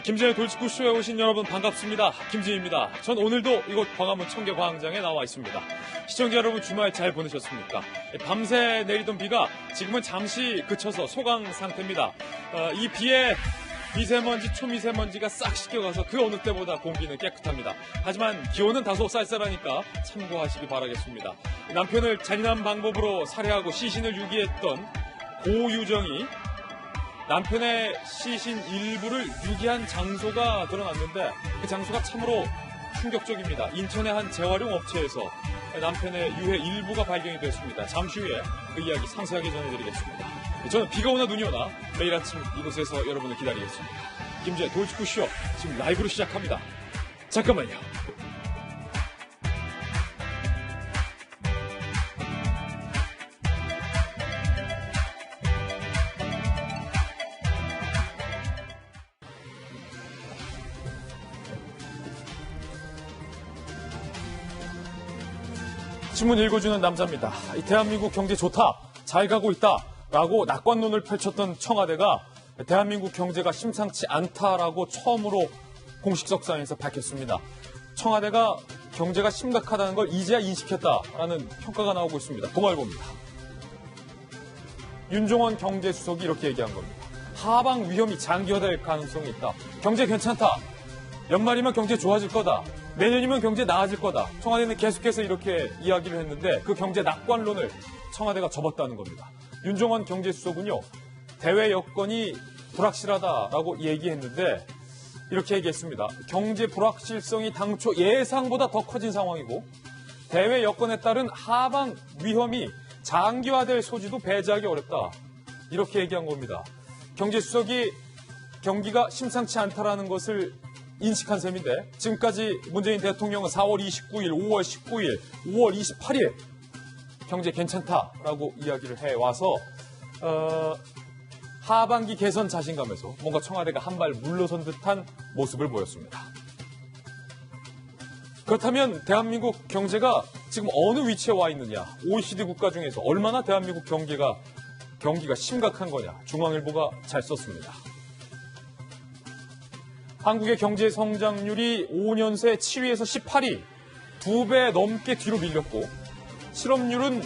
김진의 돌직구쇼에 오신 여러분 반갑습니다. 김진입니다. 전 오늘도 이곳 광화문 청계광장에 나와 있습니다. 시청자 여러분 주말 잘 보내셨습니까? 밤새 내리던 비가 지금은 잠시 그쳐서 소강 상태입니다. 이 비에 미세먼지, 초미세먼지가 싹 씻겨가서 그 어느 때보다 공기는 깨끗합니다. 하지만 기온은 다소 쌀쌀하니까 참고하시기 바라겠습니다. 남편을 잔인한 방법으로 살해하고 시신을 유기했던 고유정이 남편의 시신 일부를 유기한 장소가 드러났는데 그 장소가 참으로 충격적입니다. 인천의 한 재활용 업체에서 남편의 유해 일부가 발견이 됐습니다. 잠시 후에 그 이야기 상세하게 전해드리겠습니다. 저는 비가 오나 눈이 오나 매일 아침 이곳에서 여러분을 기다리겠습니다. 김재 돌직구쇼 지금 라이브로 시작합니다. 잠깐만요. 신문 읽어주는 남자입니다. 대한민국 경제 좋다, 잘 가고 있다 라고 낙관론을 펼쳤던 청와대가 대한민국 경제가 심상치 않다라고 처음으로 공식석상에서 밝혔습니다. 청와대가 경제가 심각하다는 걸 이제야 인식했다라는 평가가 나오고 있습니다. 동아일보입니다. 윤종원 경제수석이 이렇게 얘기한 겁니다. 하방 위험이 장기화될 가능성이 있다. 경제 괜찮다. 연말이면 경제 좋아질 거다. 내년이면 경제 나아질 거다. 청와대는 계속해서 이렇게 이야기를 했는데 그 경제 낙관론을 청와대가 접었다는 겁니다. 윤종원 경제수석은요. 대외 여건이 불확실하다라고 얘기했는데 이렇게 얘기했습니다. 경제 불확실성이 당초 예상보다 더 커진 상황이고 대외 여건에 따른 하방 위험이 장기화될 소지도 배제하기 어렵다. 이렇게 얘기한 겁니다. 경제수석이 경기가 심상치 않다라는 것을 인식한 셈인데 지금까지 문재인 대통령은 4월 29일, 5월 19일, 5월 28일 경제 괜찮다라고 이야기를 해와서 하반기 개선 자신감에서 뭔가 청와대가 한 발 물러선 듯한 모습을 보였습니다. 그렇다면 대한민국 경제가 지금 어느 위치에 와 있느냐? OECD 국가 중에서 얼마나 대한민국 경기가 심각한 거냐? 중앙일보가 잘 썼습니다. 한국의 경제 성장률이 5년 새 7위에서 18위, 2배 넘게 뒤로 밀렸고 실업률은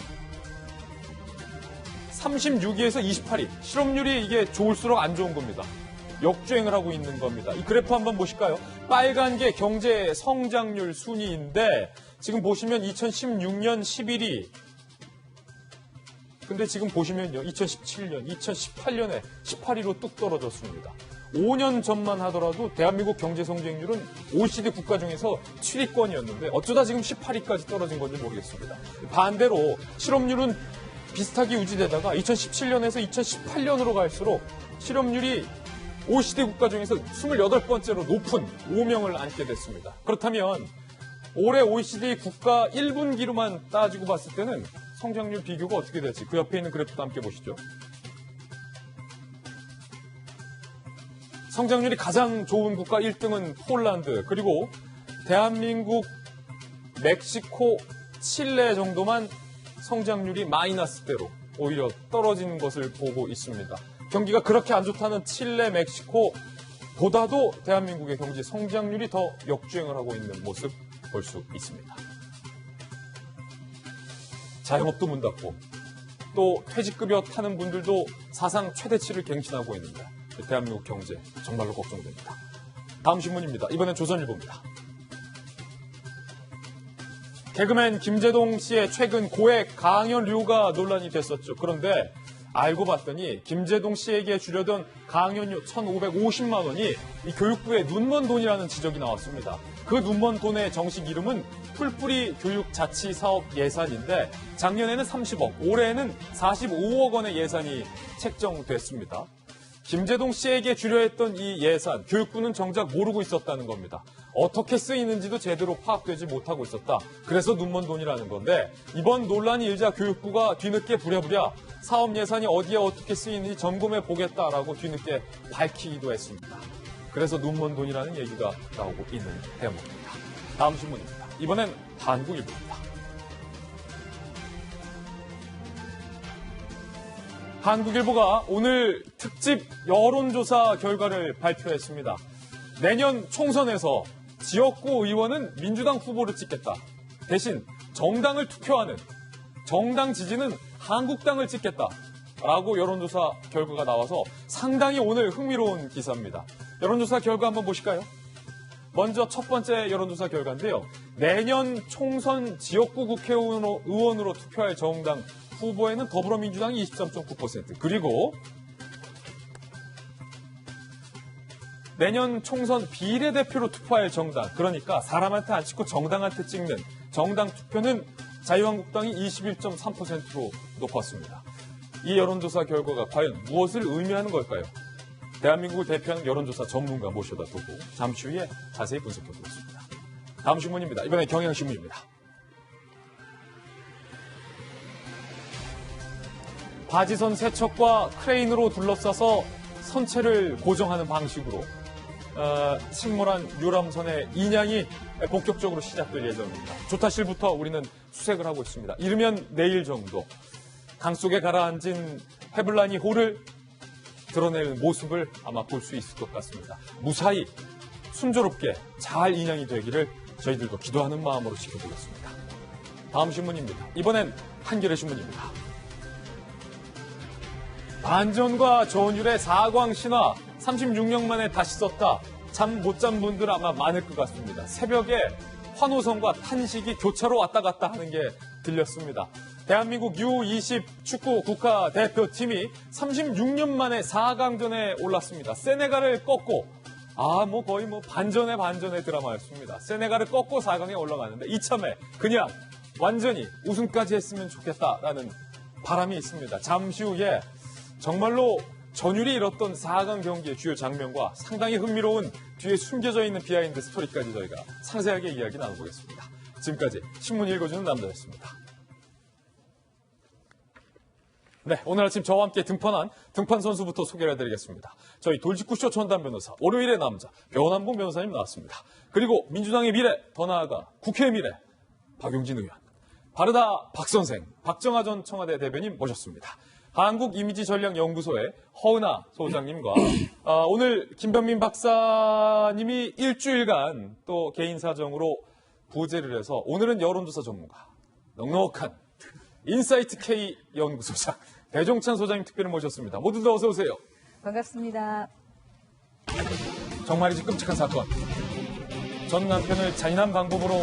36위에서 28위. 실업률이 이게 좋을수록 안 좋은 겁니다. 역주행을 하고 있는 겁니다. 이 그래프 한번 보실까요? 빨간 게 경제 성장률 순위인데 지금 보시면 2016년 11위. 근데 지금 보시면요. 2017년, 2018년에 18위로 뚝 떨어졌습니다. 5년 전만 하더라도 대한민국 경제 성장률은 OECD 국가 중에서 7위권이었는데 어쩌다 지금 18위까지 떨어진 건지 모르겠습니다. 반대로 실업률은 비슷하게 유지되다가 2017년에서 2018년으로 갈수록 실업률이 OECD 국가 중에서 28번째로 높은 5명을 안게 됐습니다. 그렇다면 올해 OECD 국가 1분기로만 따지고 봤을 때는 성장률 비교가 어떻게 될지 그 옆에 있는 그래프도 함께 보시죠. 성장률이 가장 좋은 국가 1등은 폴란드, 그리고 대한민국, 멕시코, 칠레 정도만 성장률이 마이너스대로 오히려 떨어진 것을 보고 있습니다. 경기가 그렇게 안 좋다는 칠레, 멕시코보다도 대한민국의 경제 성장률이 더 역주행을 하고 있는 모습 볼 수 있습니다. 자영업도 문 닫고 또 퇴직급여 타는 분들도 사상 최대치를 갱신하고 있는데 대한민국 경제 정말로 걱정됩니다. 다음 신문입니다. 이번엔 조선일보입니다. 개그맨 김제동 씨의 최근 고액 강연료가 논란이 됐었죠. 그런데 알고 봤더니 김제동 씨에게 주려던 강연료 1,550만 원이 이 교육부의 눈먼 돈이라는 지적이 나왔습니다. 그 눈먼 돈의 정식 이름은 풀뿌리 교육자치사업 예산인데 작년에는 30억, 올해에는 45억 원의 예산이 책정됐습니다. 김제동 씨에게 주려 했던 이 예산, 교육부는 정작 모르고 있었다는 겁니다. 어떻게 쓰이는지도 제대로 파악되지 못하고 있었다. 그래서 눈먼 돈이라는 건데 이번 논란이 일자 교육부가 뒤늦게 부랴부랴 사업 예산이 어디에 어떻게 쓰이는지 점검해 보겠다라고 뒤늦게 밝히기도 했습니다. 그래서 눈먼 돈이라는 얘기가 나오고 있는 대목입니다. 다음 신문입니다. 이번엔 한국일보입니다. 한국일보가 오늘 특집 여론조사 결과를 발표했습니다. 내년 총선에서 지역구 의원은 민주당 후보를 찍겠다. 대신 정당을 투표하는 정당 지지는 한국당을 찍겠다. 라고 여론조사 결과가 나와서 상당히 오늘 흥미로운 기사입니다. 여론조사 결과 한번 보실까요? 먼저 첫 번째 여론조사 결과인데요. 내년 총선 지역구 국회의원으로 투표할 정당 후보에는 더불어민주당이 23.9%, 그리고 내년 총선 비례대표로 투표할 정당, 그러니까 사람한테 안 찍고 정당한테 찍는 정당 투표는 자유한국당이 21.3%로 높았습니다. 이 여론조사 결과가 과연 무엇을 의미하는 걸까요? 대한민국을 대표하는 여론조사 전문가 모셔다 두고 잠시 후에 자세히 분석해 보겠습니다. 다음 신문입니다. 이번엔 경향신문입니다. 바지선 세척과 크레인으로 둘러싸서 선체를 고정하는 방식으로 침몰한 유람선의 인양이 본격적으로 시작될 예정입니다. 조타실부터 우리는 수색을 하고 있습니다. 이르면 내일 정도 강 속에 가라앉은 헤블라니 호를 드러낼 모습을 아마 볼 수 있을 것 같습니다. 무사히 순조롭게 잘 인양이 되기를 저희들도 기도하는 마음으로 지켜보겠습니다. 다음 신문입니다. 이번엔 한겨레 신문입니다. 반전과 전율의 사광 신화 36년 만에 다시 썼다. 잠 못 잔 분들 아마 많을 것 같습니다. 새벽에 환호성과 탄식이 교차로 왔다 갔다 하는 게 들렸습니다. 대한민국 U20 축구 국가대표팀이 36년 만에 4강전에 올랐습니다. 세네갈을 꺾고 거의 반전의 드라마였습니다. 세네갈을 꺾고 4강에 올라가는데 이참에 그냥 완전히 우승까지 했으면 좋겠다라는 바람이 있습니다. 잠시 후에 정말로 전율이 이뤘던 4강 경기의 주요 장면과 상당히 흥미로운 뒤에 숨겨져 있는 비하인드 스토리까지 저희가 상세하게 이야기 나눠보겠습니다. 지금까지 신문 읽어주는 남자였습니다. 네, 오늘 아침 저와 함께 등판한 등판 선수부터 소개를 해드리겠습니다. 저희 돌직구쇼 전담 변호사, 월요일의 남자, 변한봉 변호사님 나왔습니다. 그리고 민주당의 미래, 더 나아가 국회의 미래, 박용진 의원, 바르다 박선생, 박정하 전 청와대 대변인 모셨습니다. 한국이미지전략연구소의 허은하 소장님과 오늘 김변민 박사님이 일주일간 또 개인 사정으로 부재를 해서 오늘은 여론조사 전문가, 넉넉한 인사이트 K 연구소장 배종찬 소장님 특별히 모셨습니다. 모두들 어서 오세요. 반갑습니다. 정말이지 끔찍한 사건. 전 남편을 잔인한 방법으로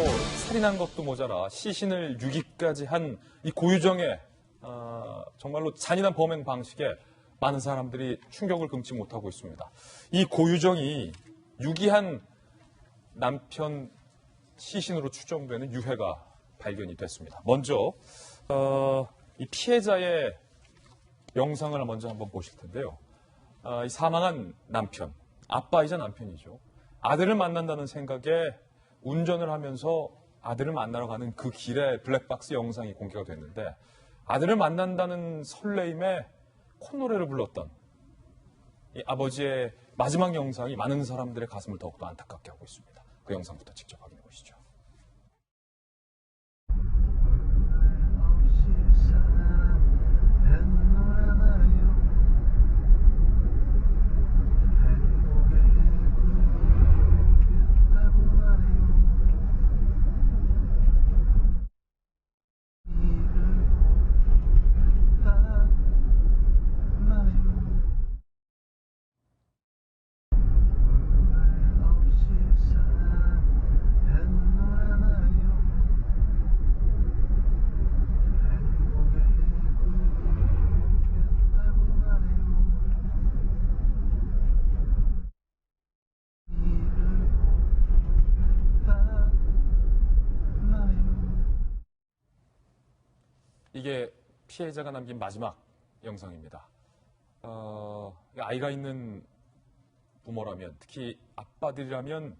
살인한 것도 모자라 시신을 유기까지 한 이 고유정의 정말로 잔인한 범행 방식에 많은 사람들이 충격을 금치 못하고 있습니다. 이 고유정이 유기한 남편 시신으로 추정되는 유해가 발견이 됐습니다. 먼저 이 피해자의 영상을 먼저 한번 보실 텐데요. 이 사망한 남편, 아빠이자 남편이죠. 아들을 만난다는 생각에 운전을 하면서 아들을 만나러 가는 그 길에 블랙박스 영상이 공개가 됐는데 아들을 만난다는 설레임에 콧노래를 불렀던 이 아버지의 마지막 영상이 많은 사람들의 가슴을 더욱더 안타깝게 하고 있습니다. 그 영상부터 직접 확인해 보시죠. 이게 피해자가 남긴 마지막 영상입니다. 아이가 있는 부모라면, 특히 아빠들이라면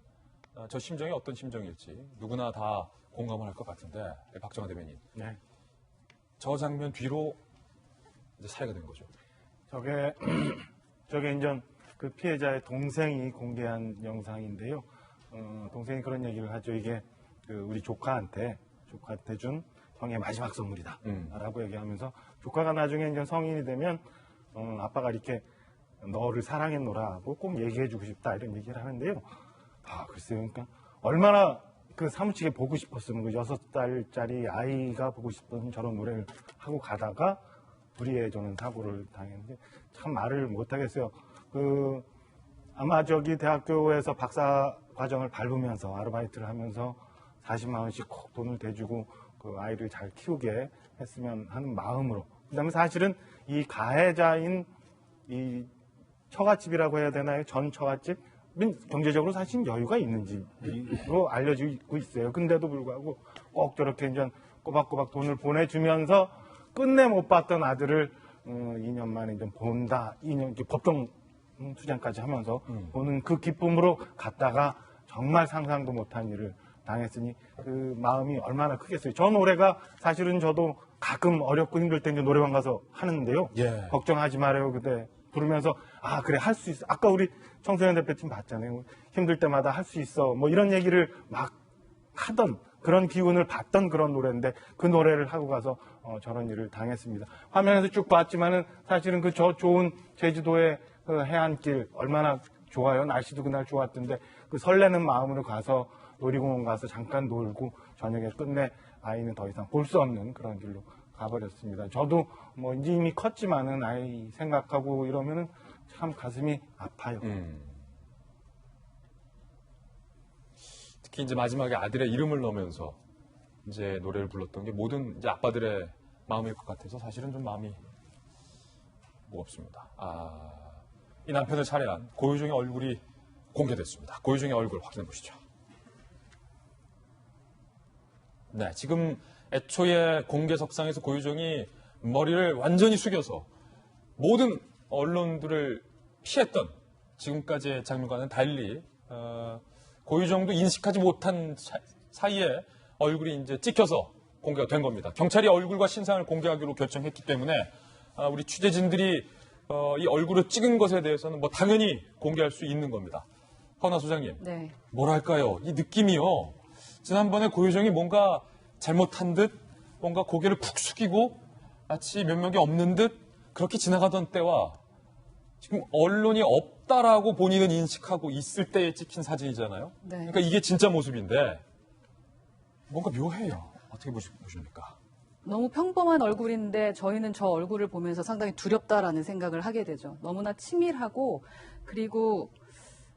저 심정이 어떤 심정일지 누구나 다 공감을 할 것 같은데, 박정하 대변인. 네. 저 장면 뒤로 이제 살해가 된 거죠. 저게 이제 그 피해자의 동생이 공개한 영상인데요. 동생이 그런 얘기를 하죠. 이게 그 우리 조카한테 준 형의 마지막 선물이다. 라고 얘기하면서 조카가 나중에 이제 성인이 되면 아빠가 이렇게 너를 사랑했노라고 꼭 얘기해주고 싶다 이런 얘기를 하는데요. 글쎄요. 그러니까 얼마나 그 사무치게 보고 싶었으면 그 6살짜리 아이가 보고 싶은 저런 노래를 하고 가다가 불의의 저는 사고를 당했는데 참 말을 못하겠어요. 아마 저기 대학교에서 박사 과정을 밟으면서 아르바이트를 하면서 40만 원씩 콕 돈을 대주고 그 아이를 잘 키우게 했으면 하는 마음으로. 그다음에 사실은 이 가해자인 이 처갓집이라고 해야 되나요? 전 처갓집 경제적으로 사실 여유가 있는 집으로 알려지고 있어요. 근데도 불구하고 꼭 저렇게 이제 꼬박꼬박 돈을 보내주면서 끝내 못 봤던 아들을 2년 만에 이제 본다. 2년 법정 투쟁까지 하면서 보는 그 기쁨으로 갔다가 정말 상상도 못한 일을 당했으니 그 마음이 얼마나 크겠어요. 저 노래가 사실은 저도 가끔 어렵고 힘들 때 이제 노래방 가서 하는데요. 예. 걱정하지 말아요. 그때 부르면서 그래 할 수 있어. 아까 우리 청소년 대표팀 봤잖아요. 힘들 때마다 할 수 있어. 뭐 이런 얘기를 막 하던 그런 기운을 받던 그런 노래인데 그 노래를 하고 가서 저런 일을 당했습니다. 화면에서 쭉 봤지만은 사실은 그 저 좋은 제주도의 그 해안길 얼마나 좋아요. 날씨도 그날 좋았던데 그 설레는 마음으로 가서 놀이공원 가서 잠깐 놀고 저녁에 끝내 아이는 더 이상 볼 수 없는 그런 길로 가버렸습니다. 저도 뭐 이제 이미 컸지만은 아이 생각하고 이러면은 참 가슴이 아파요. 특히 이제 마지막에 아들의 이름을 넣으면서 이제 노래를 불렀던 게 모든 이제 아빠들의 마음일 것 같아서 사실은 좀 마음이 무겁습니다. 이 남편을 살해한 고유정의 얼굴이 공개됐습니다. 고유정의 얼굴 확인해 보시죠. 네, 지금 애초에 공개석상에서 고유정이 머리를 완전히 숙여서 모든 언론들을 피했던 지금까지의 장면과는 달리 고유정도 인식하지 못한 사이에 얼굴이 이제 찍혀서 공개가 된 겁니다. 경찰이 얼굴과 신상을 공개하기로 결정했기 때문에 우리 취재진들이 이 얼굴을 찍은 것에 대해서는 뭐 당연히 공개할 수 있는 겁니다. 허나 소장님, 네. 뭐랄까요? 이 느낌이요. 지난번에 고유정이 뭔가 잘못한 듯, 뭔가 고개를 푹 숙이고 마치 면목이 없는 듯 그렇게 지나가던 때와 지금 언론이 없다라고 본인은 인식하고 있을 때에 찍힌 사진이잖아요. 네. 그러니까 이게 진짜 모습인데 뭔가 묘해요. 어떻게 보십니까? 너무 평범한 얼굴인데 저희는 저 얼굴을 보면서 상당히 두렵다라는 생각을 하게 되죠. 너무나 치밀하고 그리고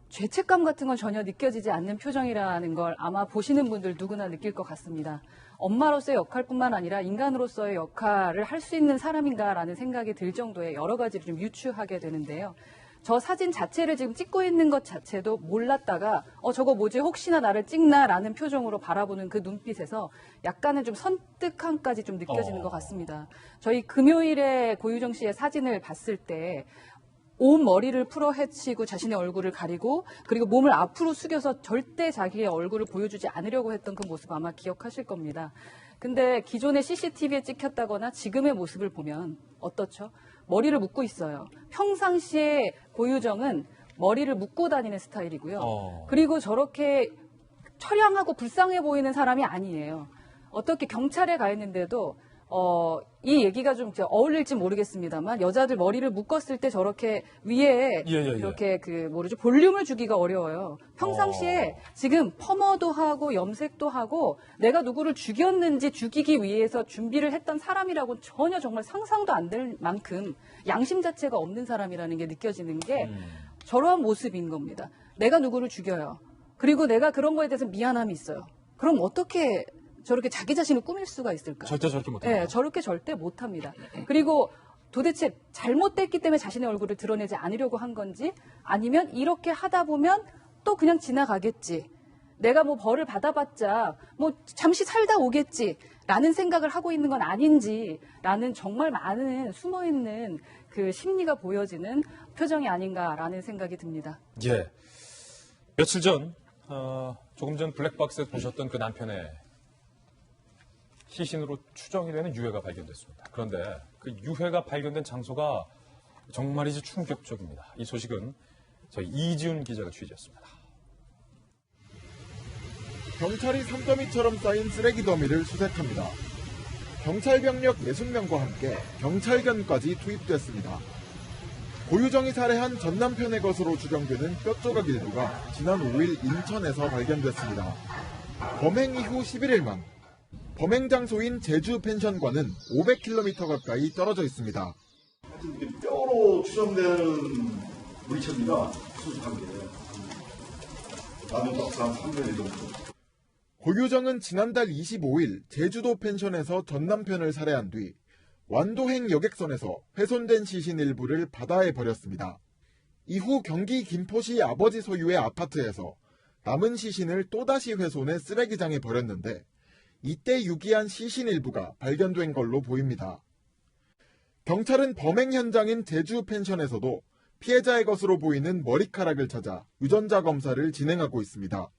죄책감 같은 건 전혀 느껴지지 않는 표정이라는 걸 아마 보시는 분들 누구나 느낄 것 같습니다. 엄마로서의 역할뿐만 아니라 인간으로서의 역할을 할 수 있는 사람인가라는 생각이 들 정도의 여러 가지를 좀 유추하게 되는데요. 저 사진 자체를 지금 찍고 있는 것 자체도 몰랐다가 저거 뭐지 혹시나 나를 찍나라는 표정으로 바라보는 그 눈빛에서 약간은 좀 선뜩함까지 좀 느껴지는 것 같습니다. 저희 금요일에 고유정 씨의 사진을 봤을 때 온 머리를 풀어 헤치고 자신의 얼굴을 가리고 그리고 몸을 앞으로 숙여서 절대 자기의 얼굴을 보여주지 않으려고 했던 그 모습 아마 기억하실 겁니다. 근데 기존의 CCTV에 찍혔다거나 지금의 모습을 보면 어떻죠? 머리를 묶고 있어요. 평상시에 고유정은 머리를 묶고 다니는 스타일이고요. 그리고 저렇게 처량하고 불쌍해 보이는 사람이 아니에요. 어떻게 경찰에 가 있는데도 이 얘기가 좀 어울릴지 모르겠습니다만 여자들 머리를 묶었을 때 저렇게 위에 이렇게 볼륨을 주기가 어려워요. 평상시에 지금 펌어도 하고 염색도 하고 내가 누구를 죽였는지 죽이기 위해서 준비를 했던 사람이라고 전혀 정말 상상도 안 될 만큼 양심 자체가 없는 사람이라는 게 느껴지는 게 저러한 모습인 겁니다. 내가 누구를 죽여요. 그리고 내가 그런 거에 대해서 미안함이 있어요. 그럼 어떻게 저렇게 자기 자신을 꾸밀 수가 있을까? 절대 저렇게 못합니다. 네, 저렇게 절대 못합니다. 그리고 도대체 잘못됐기 때문에 자신의 얼굴을 드러내지 않으려고 한 건지 아니면 이렇게 하다 보면 또 그냥 지나가겠지. 내가 뭐 벌을 받아봤자 뭐 잠시 살다 오겠지. 라는 생각을 하고 있는 건 아닌지 라는 정말 많은 숨어있는 그 심리가 보여지는 표정이 아닌가라는 생각이 듭니다. 예. 며칠 전, 조금 전 블랙박스에서 보셨던 그 남편의 시신으로 추정이 되는 유해가 발견됐습니다. 그런데 그 유해가 발견된 장소가 정말이지 충격적입니다. 이 소식은 저희 이지훈 기자가 취재했습니다. 경찰이 산더미처럼 쌓인 쓰레기 더미를 수색합니다. 경찰 병력 60명과 함께 경찰견까지 투입됐습니다. 고유정이 살해한 전 남편의 것으로 추정되는 뼈조각 일부가 지난 5일 인천에서 발견됐습니다. 범행 이후 11일 만 범행 장소인 제주 펜션과는 500km 가까이 떨어져 있습니다. 뼈로 추정되는 물체비가 수수한 게 라면 박스 한 300일 정도. 고유정은 지난달 25일 제주도 펜션에서 전 남편을 살해한 뒤 완도행 여객선에서 훼손된 시신 일부를 바다에 버렸습니다. 이후 경기 김포시 아버지 소유의 아파트에서 남은 시신을 또다시 훼손해 쓰레기장에 버렸는데 이때 유기한 시신 일부가 발견된 걸로 보입니다. 경찰은 범행 현장인 제주 펜션에서도 피해자의 것으로 보이는 머리카락을 찾아 유전자 검사를 진행하고 있습니다.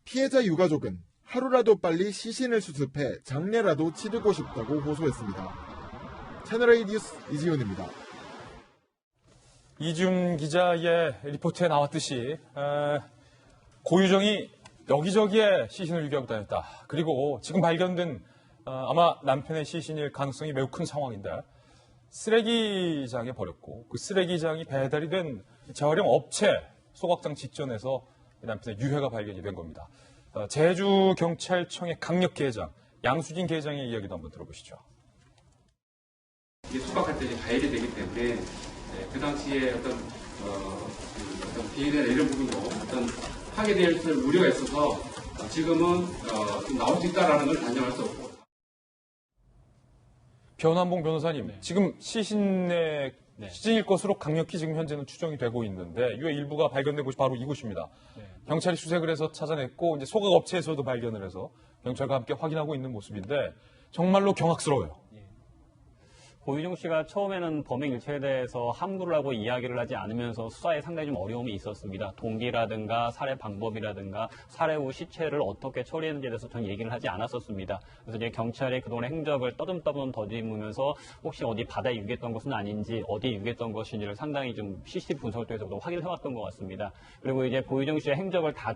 피해자 유가족은 하루라도 빨리 시신을 수습해 장례라도 치르고 싶다고 호소했습니다. 채널A 뉴스 이지훈입니다. 이준 기자의 리포트에 나왔듯이 고유정이 여기저기에 시신을 유기하고 다녔다. 그리고 지금 발견된 아마 남편의 시신일 가능성이 매우 큰 상황인데 쓰레기장에 버렸고 그 쓰레기장이 배달이 된 재활용 업체 소각장 직전에서 남편의 유해가 발견이 된 겁니다. 제주경찰청의 강력계장 양수진 계장의 이야기도 한번 들어보시죠. 이게 소각할 때 가열이 되기 때문에 그 당시에 어떤 비닐이나 이런 부분도 어떤 파괴될 우려가 있어서 지금은 좀 나올 수 있다라는 걸 단정할 수 없고. 변환봉 변호사님, 지금 시신일 것으로 강력히 지금 현재는 추정이 되고 있는데 이의 일부가 발견된 곳이 바로 이곳입니다. 경찰이 수색을 해서 찾아냈고 이제 소각 업체에서도 발견을 해서 경찰과 함께 확인하고 있는 모습인데 정말로 경악스러워요. 고유정 씨가 처음에는 범행 일체에 대해서 함구를 하고 이야기를 하지 않으면서 수사에 상당히 좀 어려움이 있었습니다. 동기라든가 살해 방법이라든가 살해 후 시체를 어떻게 처리했는지에 대해서 전 얘기를 하지 않았었습니다. 그래서 이제 경찰이 그동안의 행적을 떠듬떠듬 더듬으면서 혹시 어디 바다에 유기했던 것은 아닌지 어디에 유기했던 것인지를 상당히 좀 CCTV 분석을 통해서 확인을 해왔던 것 같습니다. 그리고 이제 고유정 씨의 행적을 다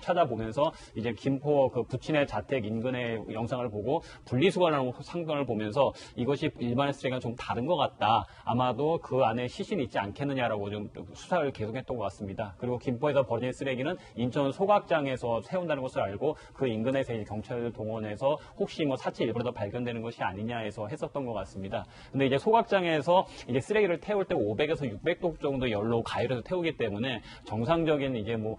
찾아보면서 이제 김포 그 부친의 자택 인근의 영상을 보고 분리수거라는 상관을 보면서 이것이 일반 쓰레기가 좀 다른 것 같다. 아마도 그 안에 시신이 있지 않겠느냐라고 좀 수사를 계속했던 것 같습니다. 그리고 김포에서 버려진 쓰레기는 인천 소각장에서 세운다는 것을 알고 그 인근에서 이제 경찰을 동원해서 혹시 뭐 사체 일부라도 발견되는 것이 아니냐 해서 했었던 것 같습니다. 근데 이제 소각장에서 이제 쓰레기를 태울 때 500에서 600도 정도 열로 가열해서 태우기 때문에 정상적인 이제 뭐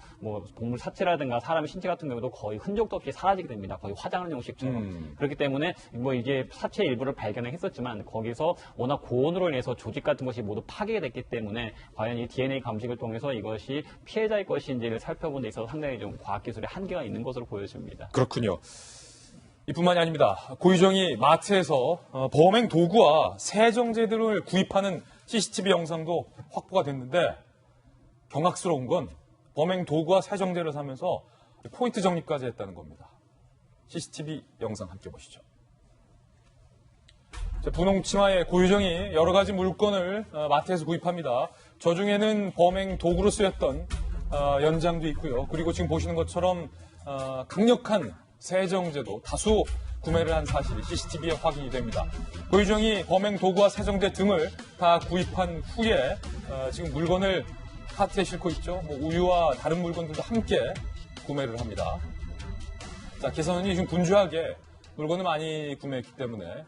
동물 사체라든가 사람의 신체 같은 경우도 거의 흔적도 없이 사라지게 됩니다. 거의 화장하는 형식처럼. 그렇기 때문에 뭐 이제 사체 일부를 발견했었지만 거기서 워낙 고온으로 인해서 조직 같은 것이 모두 파괴가 됐기 때문에 과연 이 DNA 감식을 통해서 이것이 피해자의 것인지를 살펴본 데 있어서 상당히 좀 과학기술의 한계가 있는 것으로 보여집니다. 그렇군요. 이뿐만이 아닙니다. 고유정이 마트에서 범행 도구와 세정제들을 구입하는 CCTV 영상도 확보가 됐는데 경악스러운 건 범행 도구와 세정제를 사면서 포인트 적립까지 했다는 겁니다. CCTV 영상 함께 보시죠. 분홍 치마의 고유정이 여러 가지 물건을 마트에서 구입합니다. 저 중에는 범행 도구로 쓰였던 연장도 있고요. 그리고 지금 보시는 것처럼 강력한 세정제도 다수 구매를 한 사실이 CCTV에 확인이 됩니다. 고유정이 범행 도구와 세정제 등을 다 구입한 후에 지금 물건을 카트에 싣고 있죠. 뭐 우유와 다른 물건들도 함께 구매를 합니다. 자, 계산원이 지금 분주하게 물건을 많이 구매했기 때문에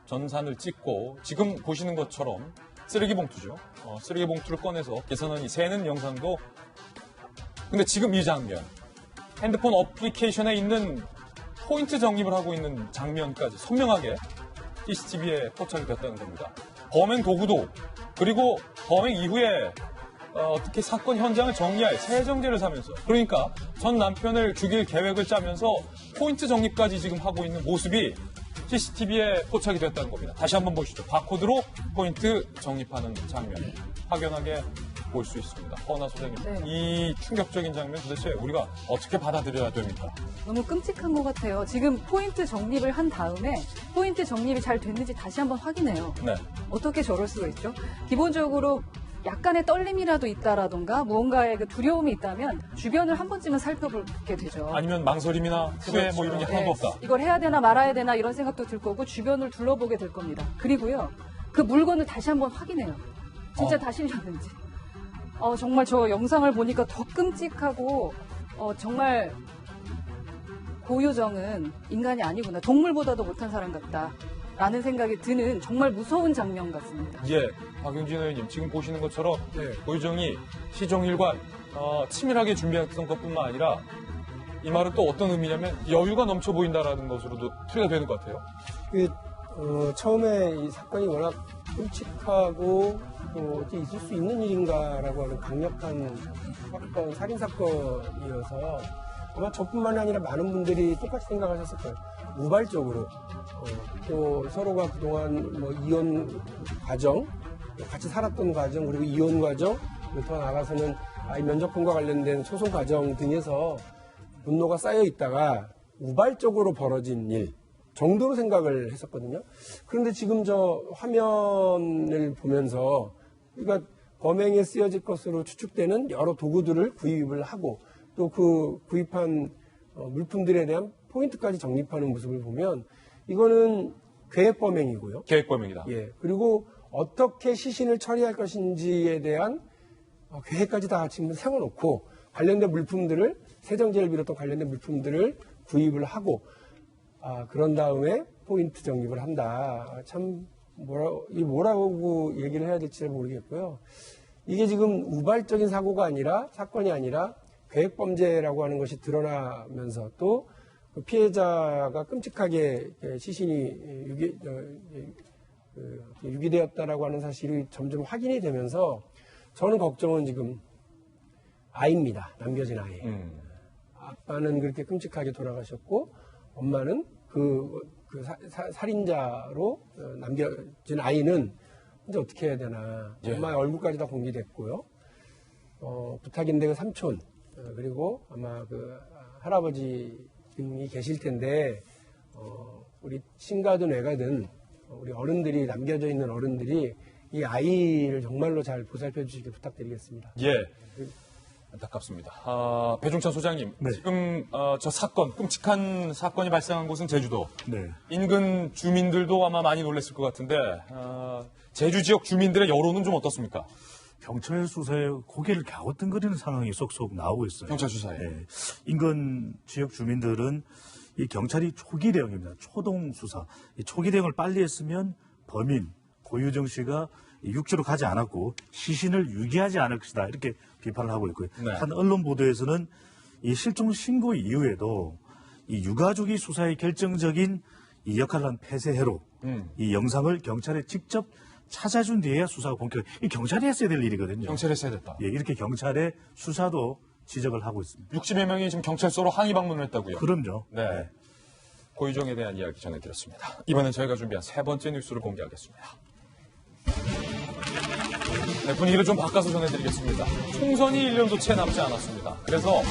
전산을 찍고 지금 보시는 것처럼 쓰레기 봉투죠. 쓰레기 봉투를 꺼내서 계산원이 세는 영상도. 근데 지금 이 장면, 핸드폰 어플리케이션에 있는 포인트 적립을 하고 있는 장면까지 선명하게 CCTV에 포착이 됐다는 겁니다. 범행 도구도 그리고 범행 이후에 어떻게 사건 현장을 정리할 세정제를 사면서 그러니까 전 남편을 죽일 계획을 짜면서 포인트 적립까지 지금 하고 있는 모습이 CCTV에 포착이 됐다는 겁니다. 다시 한번 보시죠. 바코드로 포인트 적립하는 장면 확연하게 볼 수 있습니다. 허나 소장님, 네. 이 충격적인 장면 도대체 우리가 어떻게 받아들여야 됩니까? 너무 끔찍한 것 같아요. 지금 포인트 적립을 한 다음에 포인트 적립이 잘 됐는지 다시 한번 확인해요. 네. 어떻게 저럴 수가 있죠? 기본적으로 약간의 떨림이라도 있다라던가 무언가의 그 두려움이 있다면 주변을 한 번쯤은 살펴보게 되죠. 아니면 망설임이나 후회 뭐 이런 게 하나도 네. 없다. 이걸 해야 되나 말아야 되나 이런 생각도 들 거고 주변을 둘러보게 될 겁니다. 그리고요. 그 물건을 다시 한번 확인해요. 진짜 다 실렸는지. 정말 저 영상을 보니까 더 끔찍하고 정말 고유정은 인간이 아니구나. 동물보다도 못한 사람 같다. 라는 생각이 드는 정말 무서운 장면 같습니다. 예, 박용진 의원님 지금 보시는 것처럼 고유정이 시종일관 치밀하게 준비했던 것뿐만 아니라 이 말은 또 어떤 의미냐면 여유가 넘쳐 보인다라는 것으로도 풀이가 되는 것 같아요. 처음에 이 사건이 워낙 끔찍하고 어떻게 있을 수 있는 일인가라고 하는 강력한 사건, 살인사건이어서 아마 저뿐만 아니라 많은 분들이 똑같이 생각하셨을 거예요. 우발적으로 또 서로가 그동안 뭐 이혼 과정, 같이 살았던 과정, 그리고 이혼 과정, 그리고 더 나아가서는 아이 면접권과 관련된 소송 과정 등에서 분노가 쌓여 있다가 우발적으로 벌어진 일 정도로 생각을 했었거든요. 그런데 지금 저 화면을 보면서 그러니까 범행에 쓰여질 것으로 추측되는 여러 도구들을 구입을 하고 또 그 구입한 물품들에 대한 포인트까지 정립하는 모습을 보면 이거는 계획 범행이고요. 계획 범행이다. 예. 그리고 어떻게 시신을 처리할 것인지에 대한 계획까지 다 지금 세워놓고 관련된 물품들을 세정제를 비롯한 관련된 물품들을 구입을 하고 그런 다음에 포인트 정립을 한다. 참 뭐라고 얘기를 해야 될지 잘 모르겠고요. 이게 지금 우발적인 사고가 아니라 사건이 아니라 계획범죄라고 하는 것이 드러나면서 또 그 피해자가 끔찍하게 시신이 유기되었다라고 하는 사실이 점점 확인이 되면서 저는 걱정은 지금 아이입니다. 남겨진 아이. 아빠는 그렇게 끔찍하게 돌아가셨고 엄마는 살인자로 남겨진 아이는 이제 어떻게 해야 되나. 엄마의 얼굴까지 다 공개됐고요. 부탁인데 그 삼촌 그리고 아마 그 할아버지 등이 계실 텐데 우리 친가든 외가든 우리 어른들이 남겨져 있는 어른들이 이 아이를 정말로 잘 보살펴 주시길 부탁드리겠습니다. 예. 안타깝습니다. 배종찬 소장님, 지금 저 사건, 끔찍한 사건이 발생한 곳은 제주도. 인근 주민들도 아마 많이 놀랐을 것 같은데 제주 지역 주민들의 여론은 좀 어떻습니까? 경찰 수사에 고개를 갸우뚱거리는 상황이 속속 나오고 있어요. 경찰 수사에. 인근 지역 주민들은 이 경찰이 초기 대응입니다. 초동 수사. 이 초기 대응을 빨리 했으면 범인 고유정 씨가 육지로 가지 않았고 시신을 유기하지 않을 것이다. 이렇게 비판을 하고 있고요. 한 언론 보도에서는 이 실종 신고 이후에도 이 유가족이 수사의 결정적인 이 역할을 한 폐쇄해로 이 영상을 경찰에 직접 찾아준 뒤에야 수사가 본격. 이 경찰이 했어야 될 일이거든요. 경찰이 했어야 됐다. 예, 이렇게 경찰의 수사도 지적을 하고 있습니다. 60여 명이 지금 경찰서로 항의 방문을 했다고요? 그럼요. 네. 고유정에 대한 이야기 전해드렸습니다. 이번엔 저희가 준비한 세 번째 뉴스를 공개하겠습니다. 네, 분위기를 좀 바꿔서 전해드리겠습니다. 총선이 1년도 채 남지 않았습니다. 그래서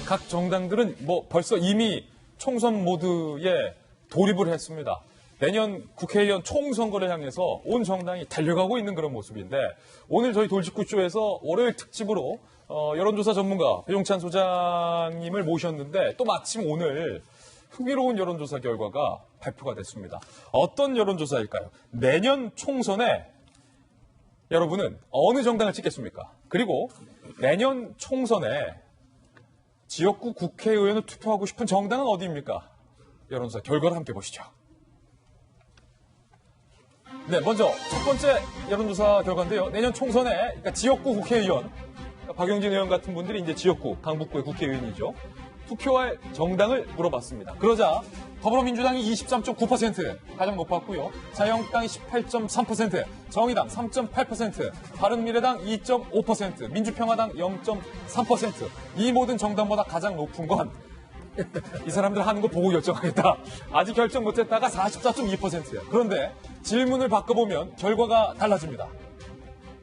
각 정당들은 벌써 이미 총선 모드에 돌입을 했습니다. 내년 국회의원 총선거를 향해서 온 정당이 달려가고 있는 그런 모습인데 오늘 저희 돌직구쇼에서 월요일 특집으로 여론조사 전문가 배종찬 소장님을 모셨는데 또 마침 오늘 흥미로운 여론조사 결과가 발표가 됐습니다. 어떤 여론조사일까요? 내년 총선에 여러분은 어느 정당을 찍겠습니까? 그리고 내년 총선에 지역구 국회의원을 투표하고 싶은 정당은 어디입니까? 여론조사 결과를 함께 보시죠. 네, 먼저 첫 번째 여론조사 결과인데요. 내년 총선에 그러니까 지역구 국회의원, 박용진 의원 같은 분들이 이제 지역구, 강북구의 국회의원이죠. 투표할 정당을 물어봤습니다. 그러자 더불어민주당이 23.9% 가장 높았고요. 자유한국당이 18.3%, 정의당 3.8%, 바른미래당 2.5%, 민주평화당 0.3%. 이 모든 정당보다 가장 높은 건 이 사람들 하는 거 보고 결정하겠다. 아직 결정 못했다가 44.2%예요. 그런데 질문을 바꿔보면 결과가 달라집니다.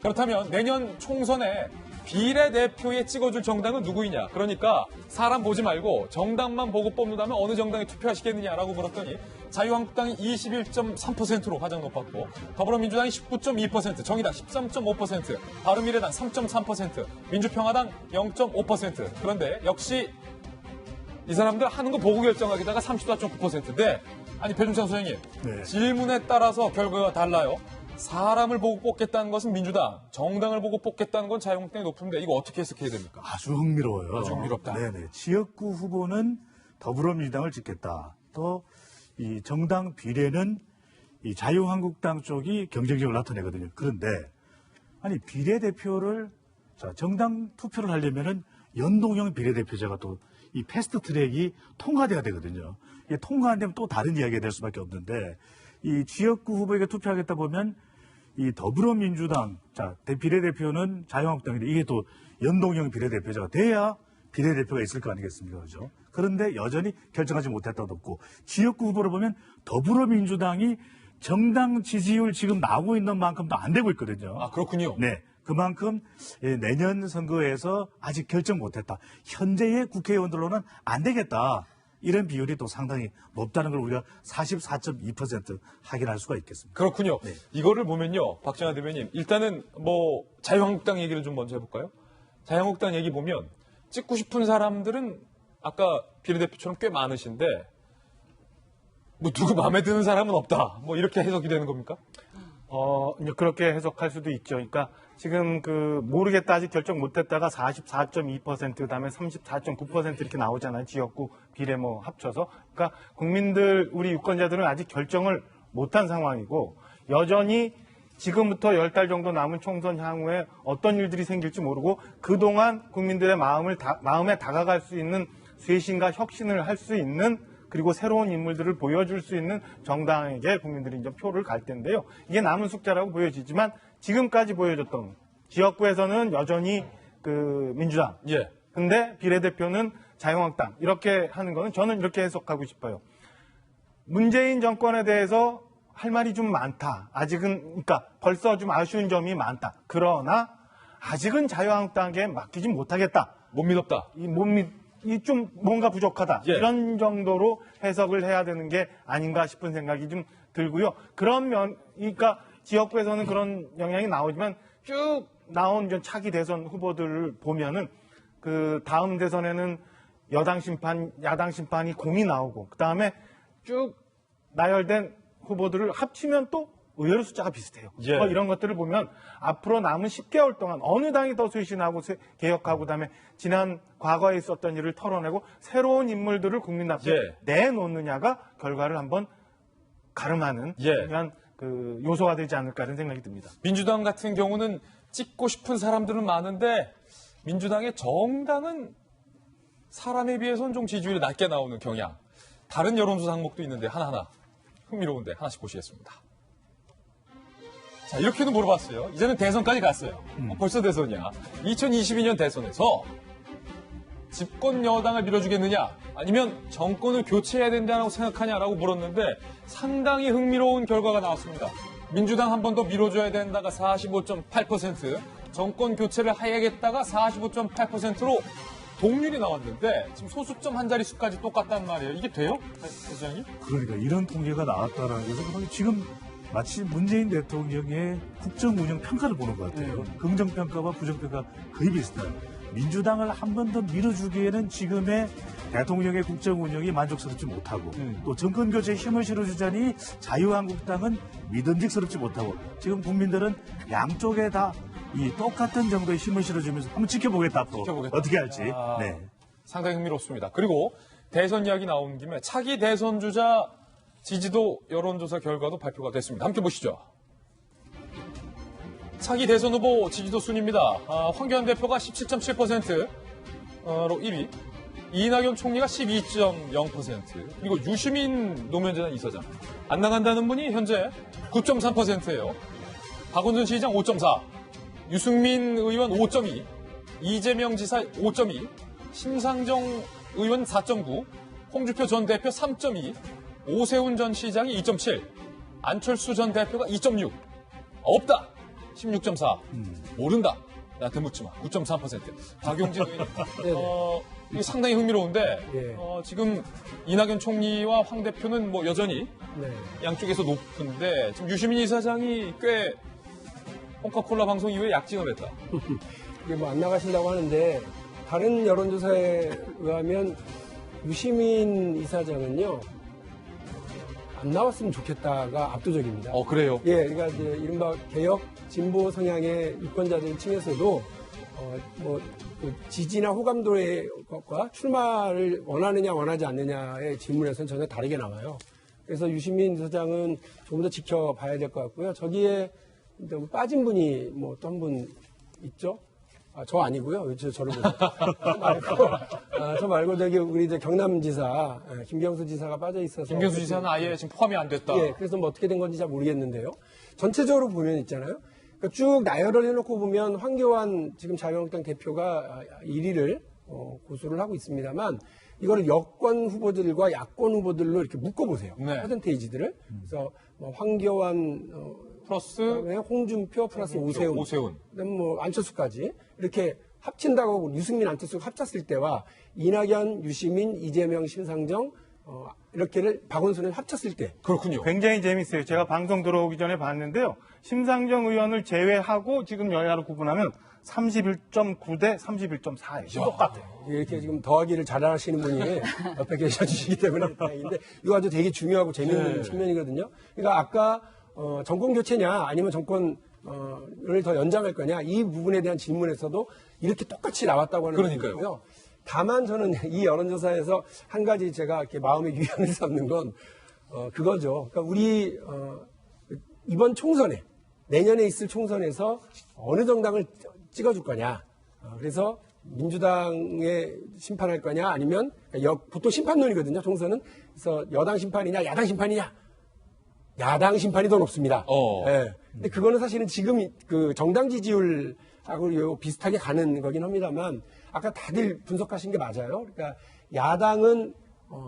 그렇다면 내년 총선에 비례대표에 찍어줄 정당은 누구이냐. 그러니까 사람 보지 말고 정당만 보고 뽑는다면 어느 정당에 투표하시겠느냐라고 물었더니 자유한국당이 21.3%로 가장 높았고 더불어민주당이 19.2%, 정의당 13.5%, 바른미래당 3.3%, 민주평화당 0.5%. 그런데 역시 이 사람들 하는 거 보고 결정하기다가 34.9%인데 아니 배종찬 소장님 질문에 따라서 결과가 달라요. 사람을 보고 뽑겠다는 것은 민주당, 정당을 보고 뽑겠다는 건 자유한국당이 높은데 이거 어떻게 해석해야 됩니까? 아주 흥미로워요. 아주 흥미롭다. 네네. 지역구 후보는 더불어민주당을 찍겠다. 또 이 정당 비례는 이 자유한국당 쪽이 경쟁력을 나타내거든요. 그런데 아니 비례대표를 자 정당 투표를 하려면은 연동형 비례대표제가 또 이 패스트 트랙이 통과돼야 되거든요. 이게 통과 안 되면 또 다른 이야기가 될 수밖에 없는데 이 지역구 후보에게 투표하겠다 보면 이 더불어민주당 자 비례대표는 자유한국당인데 이게 또 연동형 비례대표제가 돼야 비례대표가 있을 거 아니겠습니까? 그죠? 그런데 여전히 결정하지 못했다도 없고 지역구 후보를 보면 더불어민주당이 정당 지지율 지금 나오고 있는 만큼도 안 되고 있거든요. 아, 그렇군요. 네. 그만큼 내년 선거에서 아직 결정 못했다. 현재의 국회의원들로는 안 되겠다. 이런 비율이 또 상당히 높다는 걸 우리가 44.2% 확인할 수가 있겠습니다. 그렇군요. 네. 이거를 보면요, 박정환 대변인, 일단은 뭐 자유한국당 얘기를 좀 먼저 해볼까요? 자유한국당 얘기 보면 찍고 싶은 사람들은 아까 비례대표처럼 꽤 많으신데 뭐 누구 마음에 드는 사람은 없다. 뭐 이렇게 해석이 되는 겁니까? 이제 그렇게 해석할 수도 있죠. 그러니까 지금 모르겠다 아직 결정 못했다가 44.2% 그다음에 34.9% 이렇게 나오잖아요. 지역구 비례 뭐 합쳐서. 그러니까 국민들 우리 유권자들은 아직 결정을 못한 상황이고 여전히 지금부터 10달 정도 남은 총선 향후에 어떤 일들이 생길지 모르고 그동안 국민들의 마음에 다가갈 수 있는 쇄신과 혁신을 할 수 있는 그리고 새로운 인물들을 보여줄 수 있는 정당에게 국민들이 이제 표를 갈 텐데요. 이게 남은 숙제라고 보여지지만 지금까지 보여줬던 지역구에서는 여전히 민주당. 예. 근데 비례대표는 자유한국당. 이렇게 하는 거는 저는 이렇게 해석하고 싶어요. 문재인 정권에 대해서 할 말이 좀 많다. 아직은, 그러니까 벌써 좀 아쉬운 점이 많다. 그러나 아직은 자유한국당에 맡기지 못하겠다. 못 믿었다. 이 좀 뭔가 부족하다. 예. 이런 정도로 해석을 해야 되는 게 아닌가 싶은 생각이 좀 들고요. 그러니까 지역구에서는 그런 영향이 나오지만 쭉 나온 차기 대선 후보들을 보면은 다음 대선에는 여당 심판, 야당 심판이 공이 나오고 그 다음에 쭉 나열된 후보들을 합치면 또 의외로 숫자가 비슷해요. 예. 이런 것들을 보면 앞으로 남은 10개월 동안 어느 당이 더 쇄신하고 개혁하고 그다음에 과거에 있었던 일을 털어내고 새로운 인물들을 국민 앞에 예. 내놓느냐가 결과를 한번 가름하는 예. 중요한 요소가 되지 않을까 하는 생각이 듭니다. 민주당 같은 경우는 찍고 싶은 사람들은 많은데 민주당의 정당은 사람에 비해서는 좀 지지율이 낮게 나오는 경향. 다른 여론조사 항목도 있는데 하나하나 흥미로운데 하나씩 보시겠습니다. 자, 이렇게도 물어봤어요. 이제는 대선까지 갔어요. 벌써 대선이야. 2022년 대선에서 집권 여당을 밀어주겠느냐 아니면 정권을 교체해야 된다고 생각하냐라고 물었는데 상당히 흥미로운 결과가 나왔습니다. 민주당 한 번 더 밀어줘야 된다가 45.8%, 정권 교체를 해야겠다가 45.8%로 동률이 나왔는데 지금 소수점 한 자릿수까지 똑같단 말이에요. 이게 돼요? 회장님? 그러니까 이런 통계가 나왔다라는 것은 지금 마치 문재인 대통령의 국정 운영 평가를 보는 것 같아요. 긍정평가와 부정평가 거의 비슷해요. 민주당을 한 번 더 밀어주기에는 지금의 대통령의 국정 운영이 만족스럽지 못하고 또 정권 교체에 힘을 실어주자니 자유한국당은 믿음직스럽지 못하고 지금 국민들은 양쪽에 다 이 똑같은 정도의 힘을 실어주면서 한번 지켜보겠다 앞으로 어떻게 할지. 네. 상당히 흥미롭습니다. 그리고 대선 이야기 나온 김에 차기 대선 주자 지지도 여론조사 결과도 발표가 됐습니다. 함께 보시죠. 차기 대선 후보 지지도 순입니다. 황교안 대표가 17.7%로 1위, 이낙연 총리가 12.0%, 그리고 유시민 노무현재단 이사장 안 나간다는 분이 현재 9.3%예요. 박원순 시장 5.4, 유승민 의원 5.2, 이재명 지사 5.2, 심상정 의원 4.9, 홍준표 전 대표 3.2, 오세훈 전 시장이 2.7, 안철수 전 대표가 2.6, 없다 16.4, 모른다 나한테 묻지 마 9.3%. 박용진 의원 이게 상당히 흥미로운데 네. 지금 이낙연 총리와 황 대표는 뭐 여전히 네. 양쪽에서 높은데 지금 유시민 이사장이 꽤 코카콜라 방송 이후에 약진을 했다. 이게 뭐 안 나가신다고 하는데 다른 여론조사에 의하면 유시민 이사장은요 안 나왔으면 좋겠다가 압도적입니다. 그래요? 예, 그러니까 이제 이른바 개혁 진보 성향의 유권자들 층에서도 그 지지나 호감도의 것과 출마를 원하느냐 원하지 않느냐의 질문에서는 전혀 다르게 나와요. 그래서 유시민 소장은 조금 더 지켜봐야 될 것 같고요. 저기에 빠진 분이 또 한 분 있죠? 저 아니고요. 저를 보세요. 저 말고 저기 우리 이제 경남지사 김경수 지사가 빠져 있어서. 김경수 지사는 아예 지금 포함이 안 됐다. 예, 그래서 어떻게 된 건지 잘 모르겠는데요. 전체적으로 보면 있잖아요. 그러니까 쭉 나열을 해놓고 보면 황교안 지금 자유한국당 대표가 1위를 고수를 하고 있습니다만 이거를 여권 후보들과 야권 후보들로 이렇게 묶어보세요. 네. 퍼센테이지들을. 그래서 황교안 플러스 홍준표 플러스 오세훈. 그다음에 안철수까지 이렇게 합친다고 유승민 안철수가 합쳤을 때와 이낙연, 유시민, 이재명, 심상정 이렇게를 박원순을 합쳤을 때. 그렇군요. 굉장히 재밌어요. 제가 방송 들어오기 전에 봤는데요. 심상정 의원을 제외하고 지금 여야를 구분하면 31.9 대 31.4예요. 똑같아요. 이렇게 지금 더하기를 잘하시는 분이 옆에 계셔주시기 때문에 다행인데 이거 아주 되게 중요하고 재미있는 측면이거든요. 그러니까 아까 정권 교체냐 아니면 정권을 더 연장할 거냐 이 부분에 대한 질문에서도 이렇게 똑같이 나왔다고 하는 거고요. 다만 저는 이 여론조사에서 한 가지 제가 이렇게 마음의 유형을 삼는 건 그거죠. 그러니까 우리 이번 총선에 내년에 있을 총선에서 어느 정당을 찍어줄 거냐. 그래서 민주당에 심판할 거냐 아니면 보통 심판론이거든요. 총선은. 그래서 여당 심판이냐 야당 심판이냐. 야당 심판이 더 높습니다. 네. 근데 그거는 사실은 지금 그 정당 지지율하고 비슷하게 가는 거긴 합니다만 아까 다들 분석하신 게 맞아요. 그러니까 야당은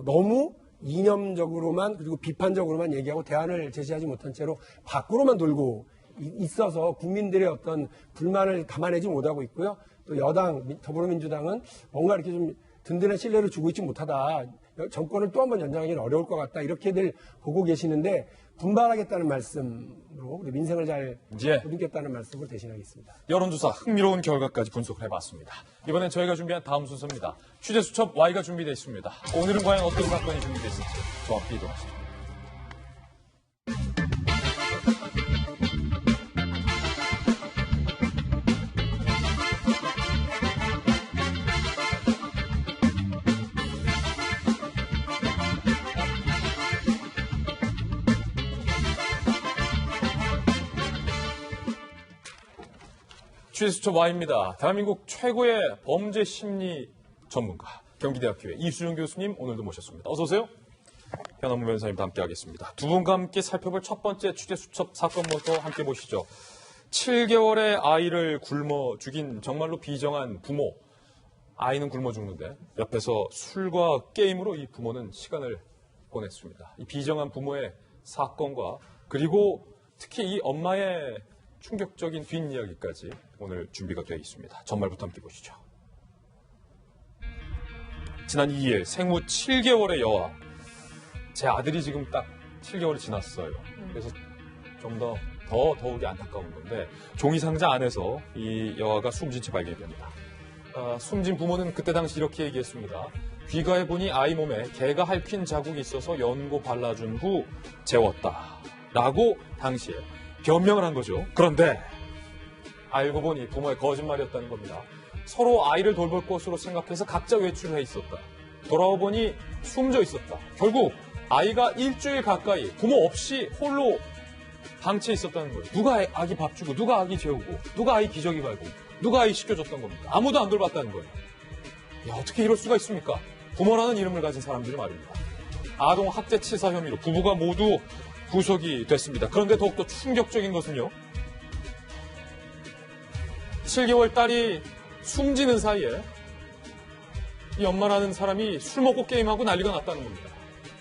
너무 이념적으로만 그리고 비판적으로만 얘기하고 대안을 제시하지 못한 채로 밖으로만 돌고 있어서 국민들의 어떤 불만을 담아내지 못하고 있고요. 또 여당 더불어민주당은 뭔가 이렇게 좀 든든한 신뢰를 주고 있지 못하다. 정권을 또 한 번 연장하기는 어려울 것 같다. 이렇게들 보고 계시는데 분발하겠다는 말씀으로 우리 민생을 잘 보듬겠다는 말씀을 대신하겠습니다. 여론조사 흥미로운 결과까지 분석을 해봤습니다. 이번엔 저희가 준비한 다음 순서입니다. 취재수첩 Y가 준비되어 있습니다. 오늘은 과연 어떤 사건이 준비되어 있을지 저와 함께 이동하시죠. 취재수첩 Y입니다. 대한민국 최고의 범죄 심리 전문가, 경기대학교의 이수정 교수님 오늘도 모셨습니다. 어서 오세요. 현안무 변호사님도 함께하겠습니다. 두 분과 함께 살펴볼 첫 번째 취재수첩 사건부터 함께 보시죠. 7개월의 아이를 굶어 죽인 정말로 비정한 부모. 아이는 굶어 죽는데 옆에서 술과 게임으로 이 부모는 시간을 보냈습니다. 이 비정한 부모의 사건과 그리고 특히 이 엄마의 충격적인 뒷이야기까지 오늘 준비가 되어 있습니다. 전말부터 함께 보시죠. 지난 2일 생후 7개월의 여아. 제 아들이 지금 딱 7개월이 지났어요. 그래서 좀 더욱이 안타까운 건데 종이 상자 안에서 이 여아가 숨진 채 발견이 됩니다. 숨진 부모는 그때 당시 이렇게 얘기했습니다. 귀가해보니 아이 몸에 개가 핥힌 자국이 있어서 연고 발라준 후 재웠다. 라고 당시에 변명을 한 거죠. 그런데 알고 보니 부모의 거짓말이었다는 겁니다. 서로 아이를 돌볼 것으로 생각해서 각자 외출해 있었다. 돌아와 보니 숨져 있었다. 결국 아이가 일주일 가까이 부모 없이 홀로 방치해 있었다는 거예요. 누가 아기 밥 주고 누가 아기 재우고 누가 아이 기저귀 갈고 누가 아이 씻겨줬던 겁니다. 아무도 안 돌봤다는 거예요. 야, 어떻게 이럴 수가 있습니까? 부모라는 이름을 가진 사람들이 말입니다. 아동 학대 치사 혐의로 부부가 모두 구속이 됐습니다. 그런데 더욱더 충격적인 것은요. 7개월 딸이 숨지는 사이에 이 엄마라는 사람이 술 먹고 게임하고 난리가 났다는 겁니다.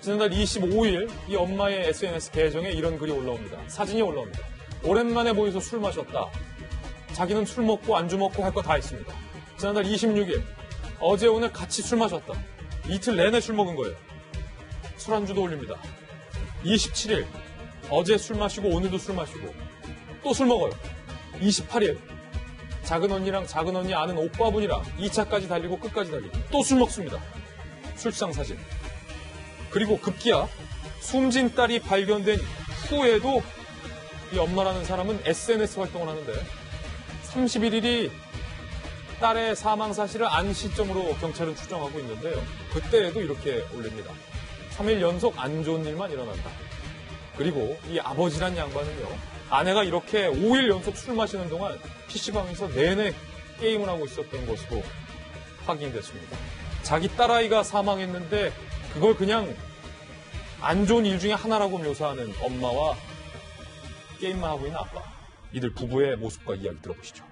지난달 25일 이 엄마의 SNS 계정에 이런 글이 올라옵니다. 사진이 올라옵니다. 오랜만에 모여서 술 마셨다. 자기는 술 먹고 안주 먹고 할 거 다 했습니다. 지난달 26일 어제 오늘 같이 술 마셨다. 이틀 내내 술 먹은 거예요. 술 안주도 올립니다. 27일 어제 술 마시고 오늘도 술 마시고 또 술 먹어요. 28일 작은 언니랑 작은 언니 아는 오빠분이랑 2차까지 달리고 끝까지 달리고 또 술 먹습니다. 술상 사진. 그리고 급기야 숨진 딸이 발견된 후에도 이 엄마라는 사람은 SNS 활동을 하는데 31일이 딸의 사망 사실을 안 시점으로 경찰은 추정하고 있는데요. 그때에도 이렇게 올립니다. 3일 연속 안 좋은 일만 일어난다. 그리고 이 아버지란 양반은요. 아내가 이렇게 5일 연속 술 마시는 동안 PC방에서 내내 게임을 하고 있었던 것으로 확인됐습니다. 자기 딸아이가 사망했는데 그걸 그냥 안 좋은 일 중에 하나라고 묘사하는 엄마와 게임만 하고 있는 아빠. 이들 부부의 모습과 이야기 들어보시죠.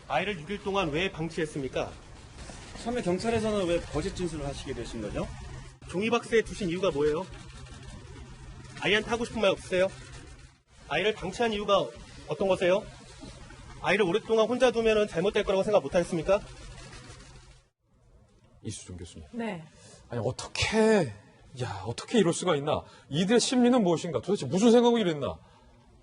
아이를 6일 동안 왜 방치했습니까? 처음에 경찰에서는 왜 거짓 진술을 하시게 되신 거죠? 종이박스에 두신 이유가 뭐예요? 아이한테 하고 싶은 말 없으세요? 아이를 방치한 이유가 어떤 거세요? 아이를 오랫동안 혼자 두면 잘못될 거라고 생각 못 하셨습니까? 이수정 교수님. 네. 아니 어떻게 이럴 수가 있나? 이들의 심리는 무엇인가? 도대체 무슨 생각으로 이랬나?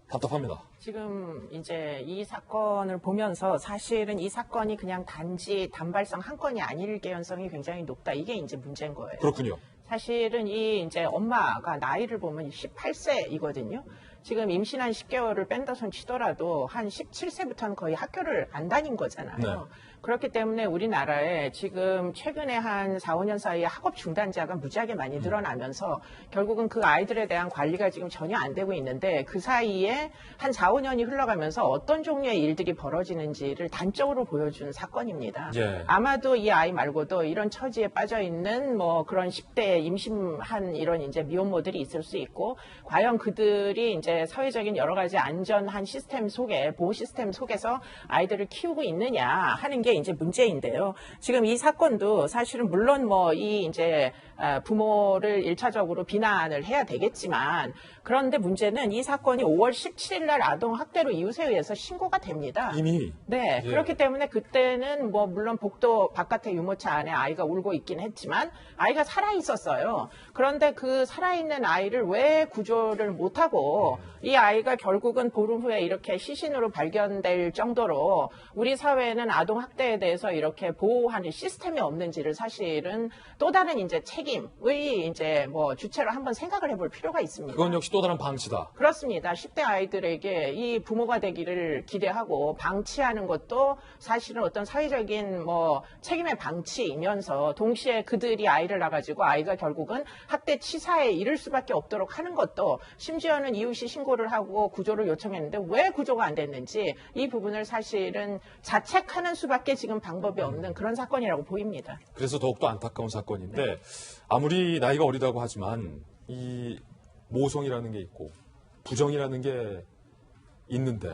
답답합니다. 지금 이제 이 사건을 보면서 사실은 이 사건이 그냥 단지 단발성 한 건이 아닐 개연성이 굉장히 높다. 이게 이제 문제인 거예요. 그렇군요. 사실은 이 이제 엄마가 나이를 보면 18세이거든요. 지금 임신한 10개월을 뺀다 손 치더라도 한 17세부터는 거의 학교를 안 다닌 거잖아요. 네. 그렇기 때문에 우리나라에 지금 최근에 한 4, 5년 사이에 학업 중단자가 무지하게 많이 늘어나면서 결국은 그 아이들에 대한 관리가 지금 전혀 안 되고 있는데 그 사이에 한 4, 5년이 흘러가면서 어떤 종류의 일들이 벌어지는지를 단적으로 보여준 사건입니다. 예. 아마도 이 아이 말고도 이런 처지에 빠져 있는 뭐 그런 10대 임신한 이런 이제 미혼모들이 있을 수 있고 과연 그들이 이제 사회적인 여러 가지 안전한 시스템 속에 보호 시스템 속에서 아이들을 키우고 있느냐 하는 게 이제 문제인데요. 지금 이 사건도 사실은 물론 뭐 이 이제 부모를 1차적으로 비난을 해야 되겠지만 그런데 문제는 이 사건이 5월 17일 날 아동 학대로 이웃에 의해서 신고가 됩니다. 이미. 네. 예. 그렇기 때문에 그때는 뭐 물론 복도 바깥에 유모차 안에 아이가 울고 있긴 했지만 아이가 살아 있었어요. 그런데 그 살아있는 아이를 왜 구조를 못하고 이 아이가 결국은 보름 후에 이렇게 시신으로 발견될 정도로 우리 사회는 아동 학대에 대해서 이렇게 보호하는 시스템이 없는지를 사실은 또 다른 이제 책임의 이제 뭐 주체로 한번 생각을 해볼 필요가 있습니다. 그건 역시 또 다른 방치다. 그렇습니다. 10대 아이들에게 이 부모가 되기를 기대하고 방치하는 것도 사실은 어떤 사회적인 뭐 책임의 방치이면서 동시에 그들이 아이를 낳아가지고 아이가 결국은 학대 치사에 이를 수밖에 없도록 하는 것도 심지어는 이웃이 신고를 하고 구조를 요청했는데 왜 구조가 안 됐는지 이 부분을 사실은 자책하는 수밖에 지금 방법이 없는 그런 사건이라고 보입니다. 그래서 더욱더 안타까운 사건인데 아무리 나이가 어리다고 하지만 이 모성이라는 게 있고 부정이라는 게 있는데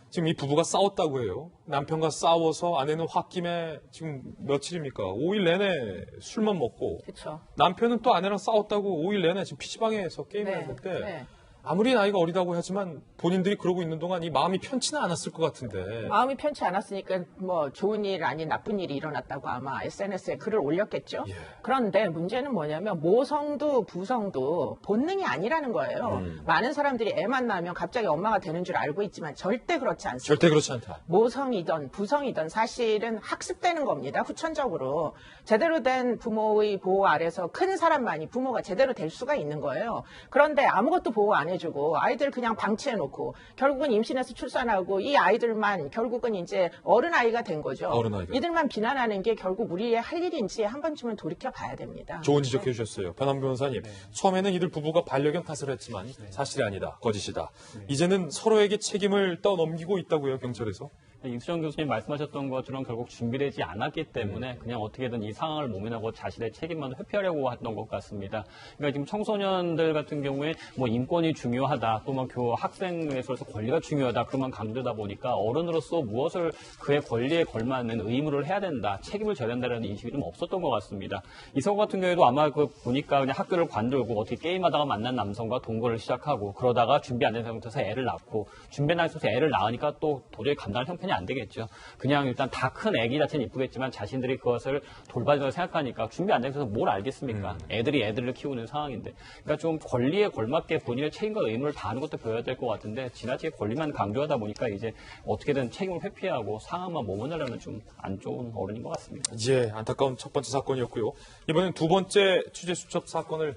지금 이 부부가 싸웠다고 해요. 남편과 싸워서 아내는 홧김에 지금 며칠입니까? 5일 내내 술만 먹고 그렇죠. 남편은 또 아내랑 싸웠다고 5일 내내 지금 PC방에서 게임을 했는데 네. 아무리 나이가 어리다고 하지만 본인들이 그러고 있는 동안 이 마음이 편치는 않았을 것 같은데. 마음이 편치 않았으니까 뭐 좋은 일 아닌 나쁜 일이 일어났다고 아마 SNS에 글을 올렸겠죠. 예. 그런데 문제는 뭐냐면 모성도 부성도 본능이 아니라는 거예요. 많은 사람들이 애만 낳으면 갑자기 엄마가 되는 줄 알고 있지만 절대 그렇지 않습니다. 절대 그렇지 않다. 모성이든 부성이든 사실은 학습되는 겁니다. 후천적으로. 제대로 된 부모의 보호 아래서 큰 사람만이 부모가 제대로 될 수가 있는 거예요. 그런데 아무것도 보호 안 해주고 아이들 그냥 방치해놓고 결국은 임신해서 출산하고 이 아이들만 결국은 이제 어른아이가 된 거죠. 어른아이가. 이들만 비난하는 게 결국 우리의 할 일인지 한 번쯤은 돌이켜봐야 됩니다. 좋은 지적해 주셨어요. 변함 변호사님. 처음에는 이들 부부가 반려견 탓을 했지만 사실이 아니다. 거짓이다. 이제는 서로에게 책임을 떠넘기고 있다고요. 경찰에서. 이수정 교수님 말씀하셨던 것처럼 결국 준비되지 않았기 때문에 그냥 어떻게든 이 상황을 모면하고 자신의 책임만 회피하려고 했던 것 같습니다. 그러니까 지금 청소년들 같은 경우에 뭐 인권이 중요하다, 또 뭐 학생에서 권리가 중요하다, 그것만 강조다 보니까 어른으로서 무엇을 그의 권리에 걸맞는 의무를 해야 된다, 책임을 져야 된다는 인식이 좀 없었던 것 같습니다. 이 사고 같은 경우에도 아마 그 보니까 그냥 학교를 관두고 어떻게 게임하다가 만난 남성과 동거를 시작하고 그러다가 준비 안 된 상태에서 애를 낳고 준비 안 된 상태에서 애를 낳으니까 또 도저히 감당할 형편이 자체는 안 되겠죠. 그냥 일단 다 큰 애기 자체는 이쁘겠지만 자신들이 그것을 돌봐준다고 생각하니까 준비 안 돼서 뭘 알겠습니까? 애들이 애들을 키우는 상황인데. 그러니까 좀 권리에 걸맞게 본인의 책임과 의무를 다하는 것도 보여야 될 것 같은데 지나치게 권리만 강조하다 보니까 이제 어떻게든 책임을 회피하고 상황만 머무르려는 좀 안 좋은 어른인 것 같습니다. 예, 안타까운 첫 번째 사건이었고요. 이번엔 두 번째 취재 수첩 사건을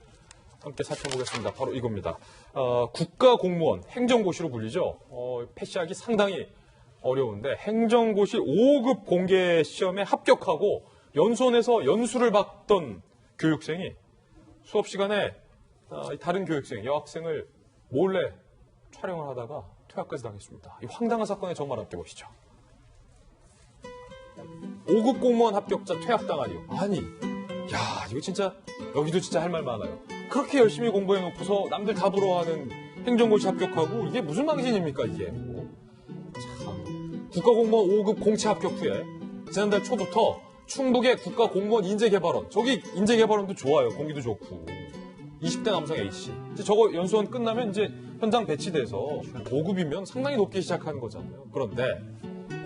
함께 살펴보겠습니다. 바로 이겁니다. 국가공무원, 행정고시로 불리죠. 패시하기 상당히 어려운데 행정고시 5급 공개 시험에 합격하고 연수원에서 연수를 받던 교육생이 수업 시간에 다른 교육생, 여학생을 몰래 촬영을 하다가 퇴학까지 당했습니다. 이 황당한 사건의 정말 함께 보시죠. 5급 공무원 합격자 퇴학당하니요. 아니, 야, 이거 진짜 여기도 진짜 할 말 많아요. 그렇게 열심히 공부해놓고서 남들 다 부러워하는 행정고시 합격하고 이게 무슨 망신입니까 이게. 참. 국가공무원 5급 공채 합격 후에 지난달 초부터 충북의 국가공무원 인재개발원, 저기 인재개발원도 좋아요. 공기도 좋고 20대 남성 A씨 이제 저거 연수원 끝나면 이제 현장 배치돼서 5급이면 상당히 높게 시작하는 거잖아요. 그런데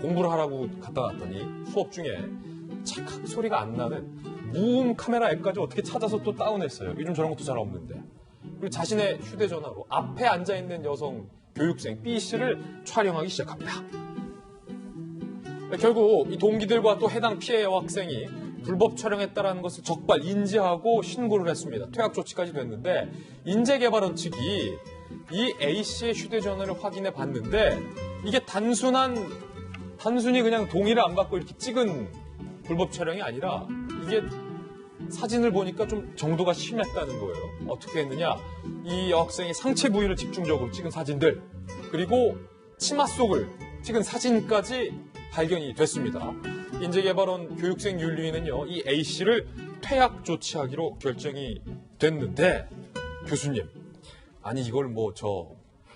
공부를 하라고 갔다 왔더니 수업 중에 착각 소리가 안 나는 무음 카메라 앱까지 어떻게 찾아서 또 다운했어요. 요즘 저런 것도 잘 없는데. 그리고 자신의 휴대전화로 앞에 앉아있는 여성 교육생 B씨를 촬영하기 시작합니다. 결국 이 동기들과 또 해당 피해 여학생이 불법 촬영했다는 것을 적발 인지하고 신고를 했습니다. 퇴학 조치까지 됐는데 인재개발원 측이 이 A씨의 휴대전화를 확인해 봤는데 이게 단순히 그냥 동의를 안 받고 이렇게 찍은 불법 촬영이 아니라 이게 사진을 보니까 좀 정도가 심했다는 거예요. 어떻게 했느냐? 이 여학생이 상체 부위를 집중적으로 찍은 사진들 그리고 치마 속을 찍은 사진까지 발견이 됐습니다. 인재개발원 교육생 윤리위는요. 이 A씨를 퇴학 조치하기로 결정이 됐는데 교수님, 아니 이걸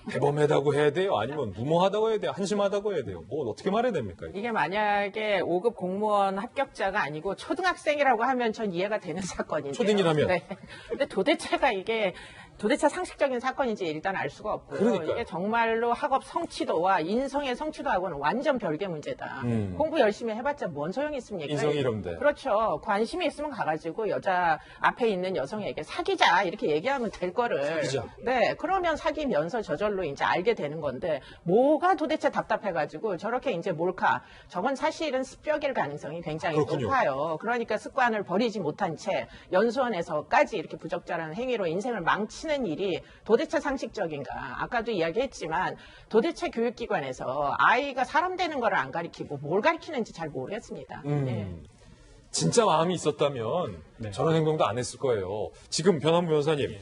대범하다고 해야 돼요? 아니면 무모하다고 해야 돼요? 한심하다고 해야 돼요? 어떻게 말해야 됩니까? 이게 만약에 5급 공무원 합격자가 아니고 초등학생이라고 하면 전 이해가 되는 사건인데요. 초딩이라면? 네. 근데 도대체가 이게 도대체 상식적인 사건인지 일단 알 수가 없고요. 그러니까요. 이게 정말로 학업 성취도와 인성의 성취도하고는 완전 별개 문제다. 공부 열심히 해봤자 뭔 소용이 있습니까? 인성이 이런데. 그렇죠. 관심이 있으면 가가지고 여자 앞에 있는 여성에게 사귀자 이렇게 얘기하면 될 거를. 사귀자. 네. 그러면 사귀면서 저절로 이제 알게 되는 건데 뭐가 도대체 답답해가지고 저렇게 이제 몰카. 저건 사실은 습격일 가능성이 굉장히 그렇군요. 높아요. 그러니까 습관을 버리지 못한 채 연수원에서까지 이렇게 부적절한 행위로 인생을 망치는 일이 도대체 상식적인가? 아까도 이야기했지만 도대체 교육기관에서 아이가 사람 되는 거를 안 가르치고 뭘 가르치는지 잘 모르겠습니다. 네. 진짜 마음이 있었다면 저런 행동도 안 했을 거예요. 지금 변한무 변호사님,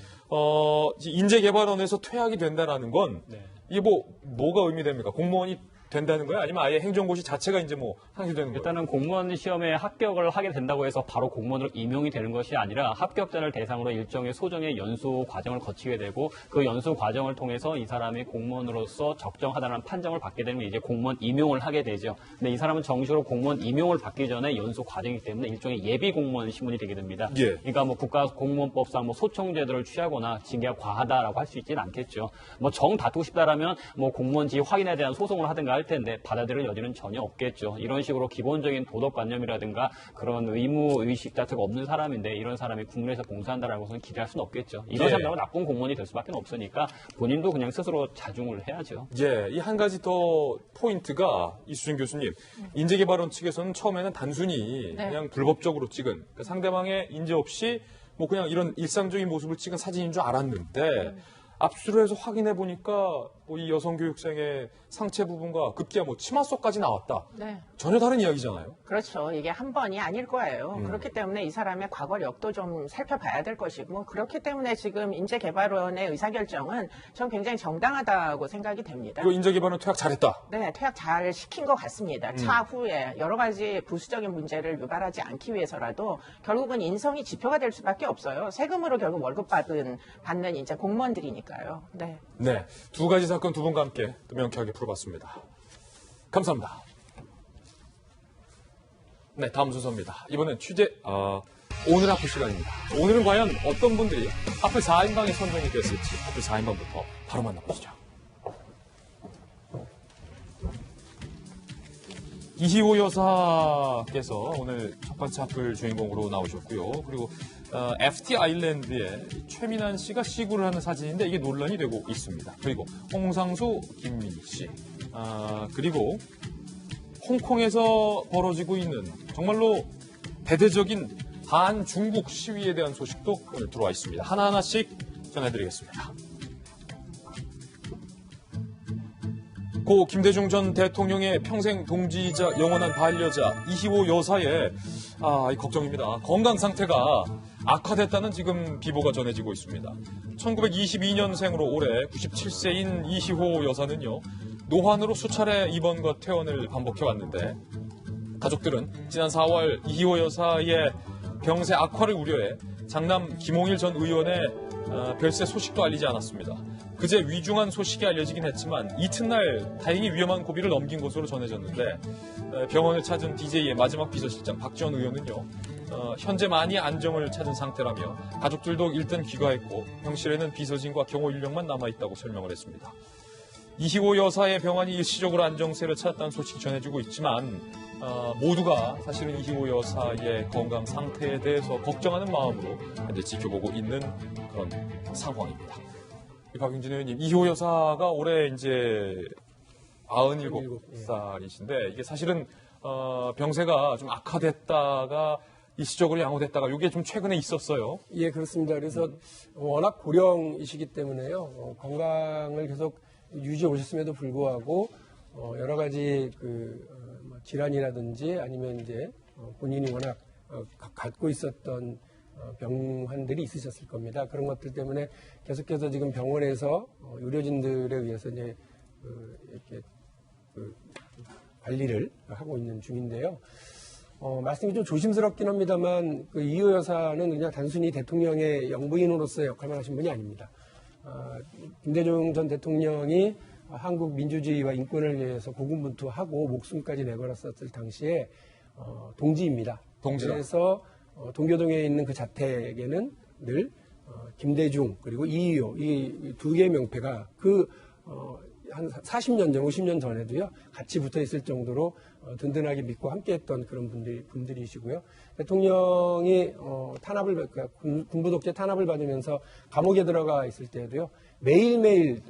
인재개발원에서 퇴학이 된다라는 건 이게 뭐가 의미됩니까? 공무원이 된다는 거예요? 아니면 아예 행정고시 자체가 이제 상실되는 거예요? 일단은 공무원 시험에 합격을 하게 된다고 해서 바로 공무원으로 임용이 되는 것이 아니라 합격자를 대상으로 일종의 소정의 연수 과정을 거치게 되고 그 연수 과정을 통해서 이 사람이 공무원으로서 적정하다는 판정을 받게 되면 이제 공무원 임용을 하게 되죠. 근데 이 사람은 정식으로 공무원 임용을 받기 전에 연수 과정이기 때문에 일종의 예비 공무원 신분이 되게 됩니다. 예. 그러니까 국가공무원법상 소총제도를 취하거나 징계가 과하다라고 할 수 있지는 않겠죠. 정 다투고 싶다라면 공무원지 확인에 대한 소송을 하든가 할 텐데 받아들일 여지는 전혀 없겠죠. 이런 식으로 기본적인 도덕관념이라든가 그런 의무의식 자체가 없는 사람인데 이런 사람이 국내에서 봉사한다라는 것은 기대할 수는 없겠죠. 이런 사람은 나쁜 공무원이 될 수밖에 없으니까 본인도 그냥 스스로 자중을 해야죠. 예, 이 한 가지 더 포인트가 이수진 교수님, 인재개발원 측에서는 처음에는 단순히 그냥 불법적으로 찍은 그러니까 상대방의 인재 없이 그냥 이런 일상적인 모습을 찍은 사진인 줄 알았는데 압수를 해서 확인해 보니까 이 여성 교육생의 상체 부분과 급기야 치마 속까지 나왔다. 네. 전혀 다른 이야기잖아요. 그렇죠. 이게 한 번이 아닐 거예요. 그렇기 때문에 이 사람의 과거력도 좀 살펴봐야 될 것이고 그렇기 때문에 지금 인재개발원의 의사결정은 전 굉장히 정당하다고 생각이 됩니다. 그리고 인재개발원 퇴학 잘했다. 네, 퇴학 잘 시킨 것 같습니다. 차후에 여러 가지 부수적인 문제를 유발하지 않기 위해서라도 결국은 인성이 지표가 될 수밖에 없어요. 세금으로 결국 월급 받는 이제 공무원들이니까요. 네. 네, 두 가지 사건 두 분과 함께 또 명쾌하게 풀어봤습니다. 감사합니다. 네, 다음 순서입니다. 이번엔 오늘 하프 시간입니다. 오늘은 과연 어떤 분들이 하프 4인방에 선정이 됐을지 하프 4인방부터 바로 만나보시죠. 이희호 여사께서 오늘 첫 번째 하플 주인공으로 나오셨고요. 그리고 FT 아일랜드에 최민환 씨가 시구를 하는 사진인데 이게 논란이 되고 있습니다. 그리고 홍상수, 김민희 씨, 그리고 홍콩에서 벌어지고 있는 정말로 대대적인 반중국 시위에 대한 소식도 오늘 들어와 있습니다. 하나하나씩 전해드리겠습니다. 고 김대중 전 대통령의 평생 동지이자 영원한 반려자 이희호 여사의 걱정입니다. 건강 상태가 악화됐다는 지금 비보가 전해지고 있습니다. 1922년생으로 올해 97세인 이희호 여사는요, 노환으로 수차례 입원과 퇴원을 반복해왔는데 가족들은 지난 4월 이희호 여사의 병세 악화를 우려해 장남 김홍일 전 의원의 별세 소식도 알리지 않았습니다. 그제 위중한 소식이 알려지긴 했지만 이튿날 다행히 위험한 고비를 넘긴 것으로 전해졌는데 병원을 찾은 DJ의 마지막 비서실장 박지원 의원은요, 현재 많이 안정을 찾은 상태라며 가족들도 일단 귀가했고 병실에는 비서진과 경호 인력만 남아있다고 설명을 했습니다. 이희호 여사의 병환이 일시적으로 안정세를 찾았다는 소식이 전해지고 있지만 모두가 사실은 이희호 여사의 건강 상태에 대해서 걱정하는 마음으로 현재 지켜보고 있는 그런 상황입니다. 박용진 의원님, 이희호 여사가 올해 이제 97살이신데 이게 사실은 병세가 좀 악화됐다가 일시적으로 양호됐다가 이게 좀 최근에 있었어요. 예, 그렇습니다. 그래서 워낙 고령이시기 때문에요. 건강을 계속 유지해 오셨음에도 불구하고 여러 가지 질환이라든지 아니면 이제 본인이 워낙 갖고 있었던 병환들이 있으셨을 겁니다. 그런 것들 때문에 계속해서 지금 병원에서 의료진들에 의해서 이제 이렇게 관리를 하고 있는 중인데요. 말씀이 좀 조심스럽긴 합니다만 이희호 여사는 그냥 단순히 대통령의 영부인으로서의 역할만 하신 분이 아닙니다. 김대중 전 대통령이 한국 민주주의와 인권을 위해서 고군분투하고 목숨까지 내걸었을 당시에 동지입니다. 동지다. 그래서 동교동에 있는 그 자택에는 늘 김대중 그리고 이희호 이 두 개의 명패가 한 40년 전, 50년 전에도요 같이 붙어 있을 정도로 든든하게 믿고 함께했던 그런 분들이시고요. 대통령이 군부 독재 탄압을 받으면서 감옥에 들어가 있을 때에도요 매일매일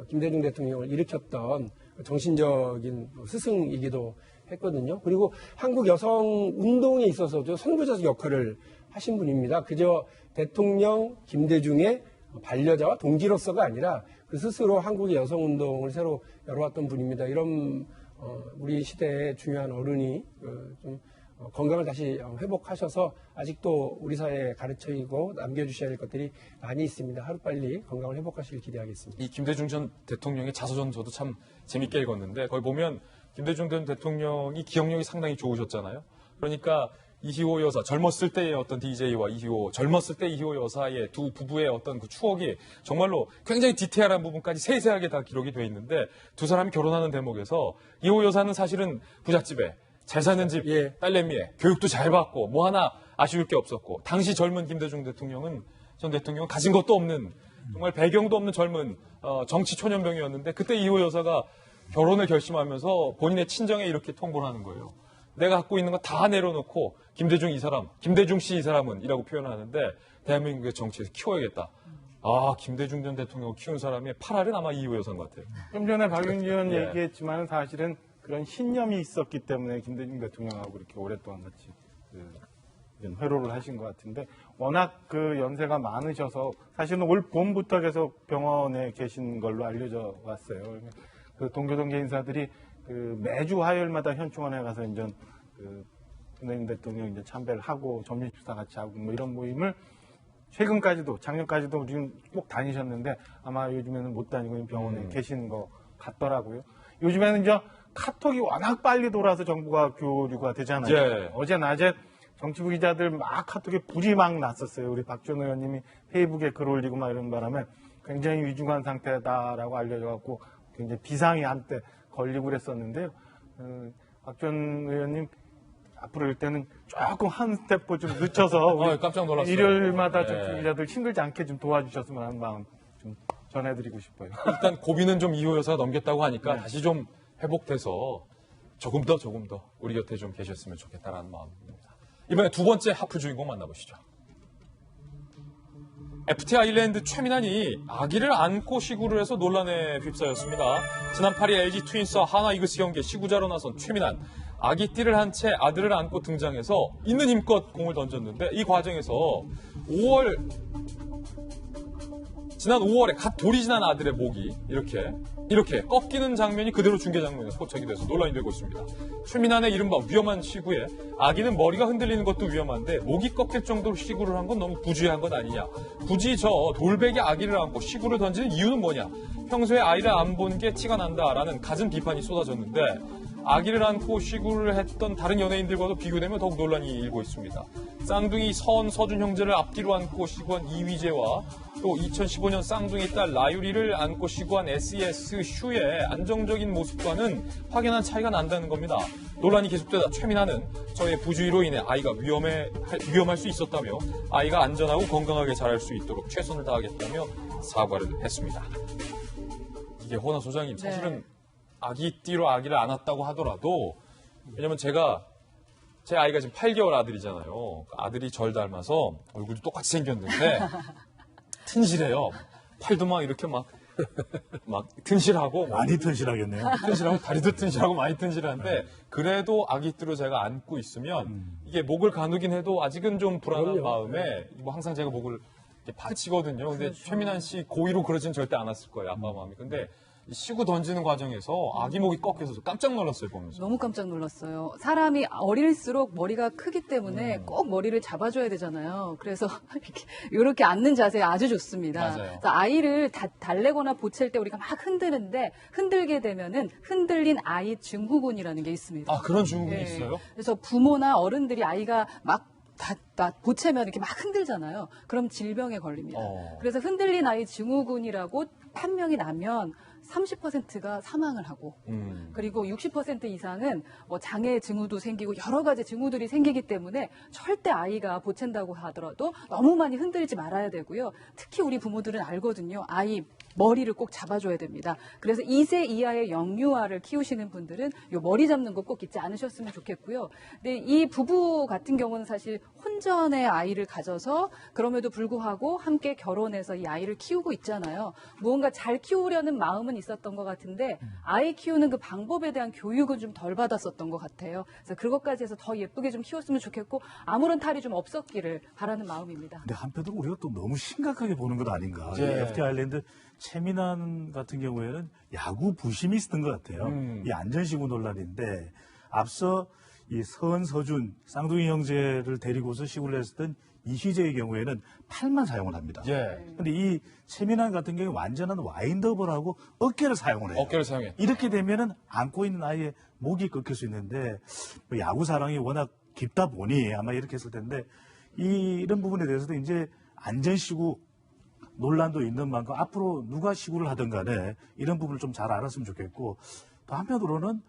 김대중 대통령을 일으켰던 정신적인 스승이기도 했거든요. 그리고 한국 여성 운동에 있어서도 선구자적 역할을 하신 분입니다. 그저 대통령 김대중의 반려자와 동지로서가 아니라 그 스스로 한국의 여성 운동을 새로 열어왔던 분입니다. 이런 우리 시대의 중요한 어른이 좀 건강을 다시 회복하셔서 아직도 우리 사회에 가르쳐이고 남겨주셔야 할 것들이 많이 있습니다. 하루빨리 건강을 회복하시길 기대하겠습니다. 이 김대중 전 대통령의 자서전 저도 참 재밌게 읽었는데 거기 보면 김대중 전 대통령이 기억력이 상당히 좋으셨잖아요. 그러니까 이희호 여사, 젊었을 때의 어떤 DJ와 젊었을 때 이희호 여사의 두 부부의 어떤 그 추억이 정말로 굉장히 디테일한 부분까지 세세하게 다 기록이 돼 있는데 두 사람이 결혼하는 대목에서 이희호 여사는 사실은 부잣집에 잘 사는 집 딸내미에 교육도 잘 받고 뭐 하나 아쉬울 게 없었고 당시 젊은 김대중 전 대통령은 가진 것도 없는 정말 배경도 없는 젊은 정치 초년병이었는데 그때 이희호 여사가 결혼을 결심하면서 본인의 친정에 이렇게 통보를 하는 거예요. 내가 갖고 있는 거 다 내려놓고 김대중 씨 이 사람은 이라고 표현하는데 대한민국의 정치에서 키워야겠다. 김대중 전 대통령을 키운 사람의 8알은 아마 이희호 여사인 것 같아요. 좀 전에 박용진 의원 얘기했지만 사실은 그런 신념이 있었기 때문에 김대중 대통령하고 이렇게 오랫동안 같이 회로를 하신 것 같은데 워낙 그 연세가 많으셔서 사실은 올 봄부터 계속 병원에 계신 걸로 알려져 왔어요. 그 동교동계 인사들이 매주 화요일마다 현충원에 가서 이제 김대중 대통령 이제 참배를 하고 점심 식사 같이 하고 뭐 이런 모임을 최근까지도 작년까지도 지금 꼭 다니셨는데 아마 요즘에는 못 다니고 병원에 계신 것 같더라고요. 요즘에는 이제 카톡이 워낙 빨리 돌아서 정부가 교류가 되잖아요. 예. 어제 낮에 정치부 기자들 막 카톡에 불이 막 났었어요. 우리 박지원 의원님이 페이북에 글 올리고 막 이런 바람에 굉장히 위중한 상태다라고 알려져갖고 굉장히 비상이 한때 걸리고 그랬었는데요. 박지원 의원님 앞으로 일 때는 조금 한 스텝 좀 늦춰서 깜짝 놀랐어요. 일요일마다 정치 기자들 힘들지 않게 좀 도와주셨으면 하는 마음 좀 전해드리고 싶어요. 일단 고비는 좀 이희호 여사가 넘겼다고 하니까 다시 좀 회복돼서 조금 더 우리 곁에 좀 계셨으면 좋겠다라는 마음입니다. 이번에 두 번째 하프 주인공 만나보시죠. FT 아일랜드 최민환이 아기를 안고 시구를 해서 논란에 휩싸였습니다. 지난 8일 LG 트윈스와 하나 이글스 경기에 시구자로 나선 최민환. 아기띠를 한 채 아들을 안고 등장해서 있는 힘껏 공을 던졌는데 이 과정에서 지난 5월에 갓 돌이 지난 아들의 목이 이렇게 꺾이는 장면이 그대로 중계 장면에서 포착이 돼서 논란이 되고 있습니다. 최민환의 이른바 위험한 시구에 아기는 머리가 흔들리는 것도 위험한데 목이 꺾일 정도로 시구를 한 건 너무 부주의한 것 아니냐. 굳이 저 돌베개 아기를 안고 시구를 던지는 이유는 뭐냐. 평소에 아이를 안 본 게 티가 난다라는 갖은 비판이 쏟아졌는데 아기를 안고 시구를 했던 다른 연예인들과도 비교되면 더욱 논란이 일고 있습니다. 쌍둥이 서준 형제를 앞뒤로 안고 시구한 이휘재와 또 2015년 쌍둥이 딸 라유리를 안고 시구한 SES 슈의 안정적인 모습과는 확연한 차이가 난다는 겁니다. 논란이 계속되다 최민환은 저의 부주의로 인해 아이가 위험할 수 있었다며 아이가 안전하고 건강하게 자랄 수 있도록 최선을 다하겠다며 사과를 했습니다. 이게 호나 소장님 사실은 아기띠로 아기를 안았다고 하더라도 왜냐면 제 아이가 지금 8개월 아들이잖아요. 아들이 절 닮아서 얼굴이 똑같이 생겼는데 튼실해요. 팔도 막 이렇게 막 튼실하고 많이 튼실하겠네요. 튼실하고 다리도 튼실하고 많이 튼실한데 그래도 아기띠로 제가 안고 있으면 이게 목을 가누긴 해도 아직은 좀 불안한 마음에 뭐 항상 제가 목을 받치거든요. 근데 그렇죠. 최민환 씨 고의로 그러진 절대 않았을 거예요. 아빠 마음이. 근데 시구 던지는 과정에서 아기 목이 꺾여서 깜짝 놀랐어요, 보면서. 너무 깜짝 놀랐어요. 사람이 어릴수록 머리가 크기 때문에 꼭 머리를 잡아줘야 되잖아요. 그래서 이렇게 앉는 자세 아주 좋습니다. 맞아요. 그래서 아이를 달래거나 보챌 때 우리가 막 흔드는데 흔들게 되면은 흔들린 아이 증후군이라는 게 있습니다. 아, 그런 증후군이 있어요? 그래서 부모나 어른들이 아이가 막 보채면 이렇게 막 흔들잖아요. 그럼 질병에 걸립니다. 그래서 흔들린 아이 증후군이라고 판명이 나면 30%가 사망을 하고 그리고 60% 이상은 뭐 장애 증후도 생기고 여러 가지 증후들이 생기기 때문에 절대 아이가 보챈다고 하더라도 너무 많이 흔들지 말아야 되고요. 특히 우리 부모들은 알거든요. 아이 머리를 꼭 잡아줘야 됩니다. 그래서 2세 이하의 영유아를 키우시는 분들은 요 머리 잡는 거 꼭 잊지 않으셨으면 좋겠고요. 근데 이 부부 같은 경우는 사실 혼전의 아이를 가져서 그럼에도 불구하고 함께 결혼해서 이 아이를 키우고 있잖아요. 무언가 잘 키우려는 마음은 있었던 것 같은데 아이 키우는 그 방법에 대한 교육은 좀 덜 받았었던 것 같아요. 그래서 그것까지 해서 더 예쁘게 좀 키웠으면 좋겠고 아무런 탈이 좀 없었기를 바라는 마음입니다. 근데 한편으로 우리가 또 너무 심각하게 보는 것 아닌가. 네. 이 FT 아일랜드 최민환 같은 경우에는 야구 부심이 있었던 것 같아요. 이 안전시구 논란인데 앞서 이 서준 쌍둥이 형제를 데리고서 시구를 했었던 이휘재의 경우에는 팔만 사용을 합니다. 그런데 이 최민환 같은 경우에 완전한 와인더블하고 어깨를 사용을 해요. 어깨를 사용해. 이렇게 되면은 안고 있는 아이의 목이 꺾일 수 있는데 뭐 야구 사랑이 워낙 깊다 보니 아마 이렇게 했을 텐데 이런 부분에 대해서도 이제 안전시구 논란도 있는 만큼 앞으로 누가 시구를 하든 간에 이런 부분을 좀 잘 알았으면 좋겠고 또 한편으로는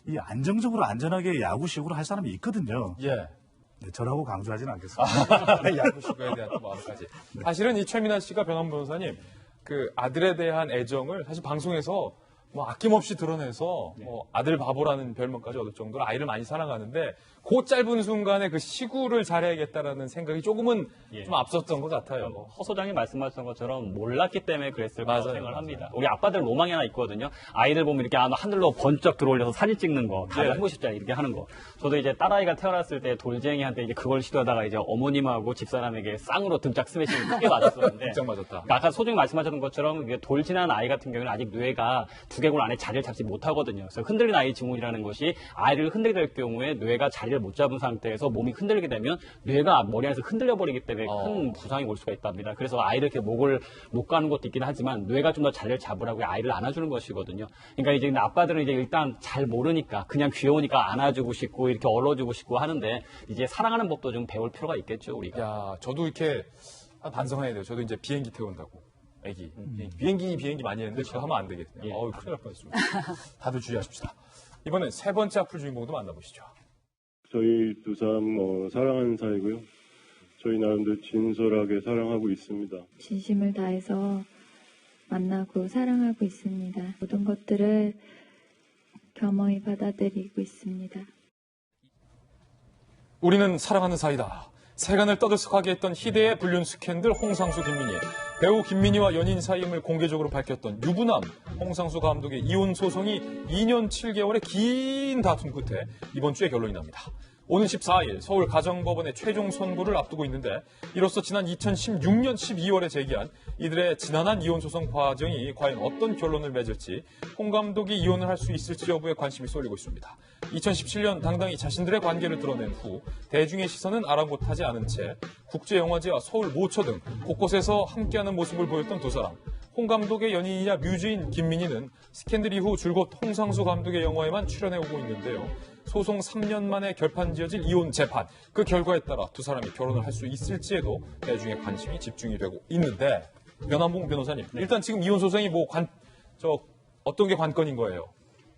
이 안정적으로 안전하게 야구 시구를 할 사람이 있거든요. 네, 저라고 강조하지는 않겠습니다. 야구 시구에 대한 또 마음까지. 사실은 이 최민환 씨가 변함 변호사님 그 아들에 대한 애정을 사실 방송에서 뭐 아낌없이 드러내서 뭐 아들 바보라는 별명까지 얻을 정도로 아이를 많이 사랑하는데 그 짧은 순간에 그 시구를 잘해야겠다라는 생각이 조금은 좀 앞섰던 것 같아요. 허 소장이 말씀하신 것처럼 몰랐기 때문에 그랬을 거라고 맞아요, 생각을 맞아요. 합니다. 우리 아빠들 로망이 하나 있거든요. 아이들 보면 이렇게 하늘로 번쩍 들어올려서 사진 찍는 거, 다들 하고 싶잖아요. 이렇게 하는 거. 저도 이제 딸아이가 태어났을 때 돌쟁이한테 이제 그걸 시도하다가 이제 어머님하고 집사람에게 쌍으로 등짝 스매싱을 크게 맞았었는데. 등짝 맞았다. 그러니까 아까 소장이 말씀하셨던 것처럼 이게 돌 지난 아이 같은 경우는 아직 뇌가 두개골 안에 자리를 잡지 못하거든요. 그래서 흔들린 아이 증후군이라는 것이 아이를 흔들게 될 경우에 뇌가 자리를 못 잡은 상태에서 몸이 흔들리게 되면 뇌가 머리 안에서 흔들려 버리기 때문에 큰 부상이 올 수가 있답니다. 그래서 아이를 이렇게 목을 못 가는 것도 있긴 하지만 뇌가 좀 더 자리를 잡으라고 아이를 안아주는 것이거든요. 그러니까 이제 아빠들은 이제 일단 잘 모르니까 그냥 귀여우니까 안아주고 싶고 이렇게 얼어주고 싶고 하는데 이제 사랑하는 법도 좀 배울 필요가 있겠죠, 우리가. 야, 저도 이렇게 반성해야 돼요. 저도 이제 비행기 태운다고. 애기. 비행기 많이 했는데 그거 하면 안 되겠네요. 큰일 날 뻔했습니다. 다들 주의하십시다. 이번엔 세 번째 악플 주인공도 만나보시죠. 저희 두 사람 사랑하는 사이고요. 저희 나름대로 진솔하게 사랑하고 있습니다. 진심을 다해서 만나고 사랑하고 있습니다. 모든 것들을 겸허히 받아들이고 있습니다. 우리는 사랑하는 사이다. 세간을 떠들썩하게 했던 희대의 불륜 스캔들 홍상수 김민희. 배우 김민희와 연인 사임을 공개적으로 밝혔던 유부남 홍상수 감독의 이혼 소송이 2년 7개월의 긴 다툼 끝에 이번 주에 결론이 납니다. 오는 14일 서울 가정법원의 최종 선고를 앞두고 있는데 이로써 지난 2016년 12월에 제기한 이들의 지난한 이혼 소송 과정이 과연 어떤 결론을 맺을지 홍 감독이 이혼을 할 수 있을지 여부에 관심이 쏠리고 있습니다. 2017년 당당히 자신들의 관계를 드러낸 후 대중의 시선은 아랑곳하지 않은 채 국제영화제와 서울 모처 등 곳곳에서 함께하는 모습을 보였던 두 사람. 홍 감독의 연인이자 뮤즈인 김민희는 스캔들 이후 줄곧 홍상수 감독의 영화에만 출연해오고 있는데요. 소송 3년 만에 결판지어질 이혼 재판, 그 결과에 따라 두 사람이 결혼을 할 수 있을지에도 대중의 관심이 집중이 되고 있는데, 변한봉 변호사님, 일단 지금 이혼 소송이 어떤 게 관건인 거예요?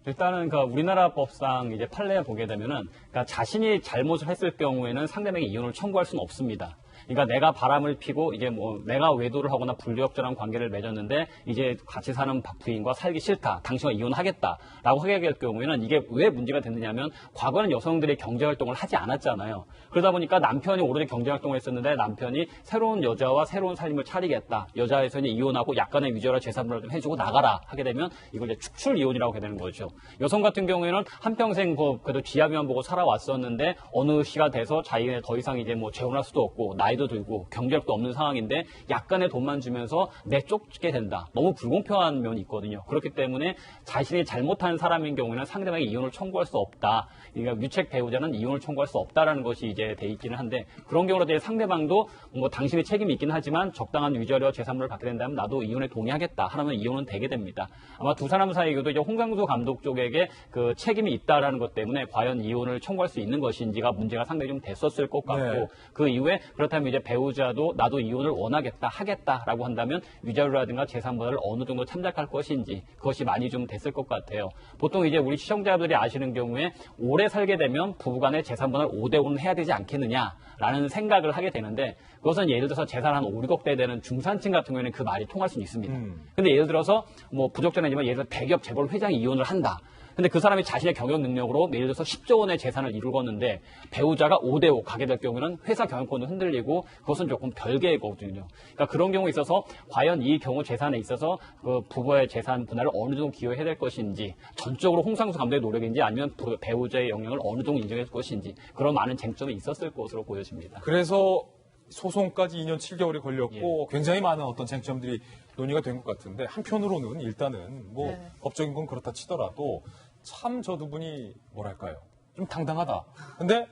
일단은 우리나라 법상 이제 판례에 보게 되면은 자신이 잘못을 했을 경우에는 상대방에게 이혼을 청구할 수는 없습니다. 그러니까 내가 바람을 피고 이제 내가 외도를 하거나 불리역전한 관계를 맺었는데 이제 같이 사는 부인과 살기 싫다. 당신과 이혼하겠다라고 하게 될 경우에는 이게 왜 문제가 됐느냐면 과거는 여성들이 경제활동을 하지 않았잖아요. 그러다 보니까 남편이 오로지 경제활동을 했었는데 남편이 새로운 여자와 새로운 삶을 차리겠다. 여자에서 이제 이혼하고 약간의 위자료 재산분할 좀 해주고 나가라 하게 되면 이걸 이제 축출 이혼이라고 하게 되는 거죠. 여성 같은 경우에는 한평생 그래도 기아비만 보고 살아왔었는데 어느 시가 돼서 자기가 더 이상 이제 재혼할 수도 없고 나이도 들고 경제력도 없는 상황인데 약간의 돈만 주면서 내쫓게 된다. 너무 불공평한 면이 있거든요. 그렇기 때문에 자신이 잘못한 사람인 경우에는 상대방이 이혼을 청구할 수 없다. 그러니까 유책 배우자는 이혼을 청구할 수 없다라는 것이 이제 돼 있기는 한데 그런 경우로 상대방도 당신의 책임이 있긴 하지만 적당한 위자료 재산물을 받게 된다면 나도 이혼에 동의하겠다 하면 이혼은 되게 됩니다. 아마 두 사람 사이에도 이제 홍상수 감독 쪽에게 그 책임이 있다라는 것 때문에 과연 이혼을 청구할 수 있는 것인지가 문제가 상당히 좀 됐었을 것 같고 네. 그 이후에 그렇다면 이제 배우자도 나도 이혼을 원하겠다 하겠다라고 한다면 위자료라든가 재산분할을 어느 정도 참작할 것인지 그것이 많이 좀 됐을 것 같아요. 보통 이제 우리 시청자들이 아시는 경우에 오래 살게 되면 부부간의 재산분할 5대5는 해야 되지 않겠느냐라는 생각을 하게 되는데 그것은 예를 들어서 재산 한 5, 6억 대 되는 중산층 같은 경우에는 그 말이 통할 수는 있습니다. 근데 예를 들어서 부적절하지만 예를 들어 대기업 재벌 회장이 이혼을 한다. 근데 그 사람이 자신의 경영 능력으로 예를 들어서 10조 원의 재산을 이루었는데 배우자가 5대5 가게 될 경우는 회사 경영권도 흔들리고 그것은 조금 별개의 거거든요. 그러니까 그런 경우에 있어서 과연 이 경우 재산에 있어서 그 부부의 재산 분할을 어느 정도 기여해야 될 것인지 전적으로 홍상수 감독의 노력인지 아니면 배우자의 영향을 어느 정도 인정할 것인지 그런 많은 쟁점이 있었을 것으로 보여집니다. 그래서 소송까지 2년 7개월이 걸렸고 굉장히 많은 어떤 쟁점들이 논의가 된 것 같은데 한편으로는 일단은 법적인 건 그렇다 치더라도 참 저 두 분이 뭐랄까요? 좀 당당하다. 근데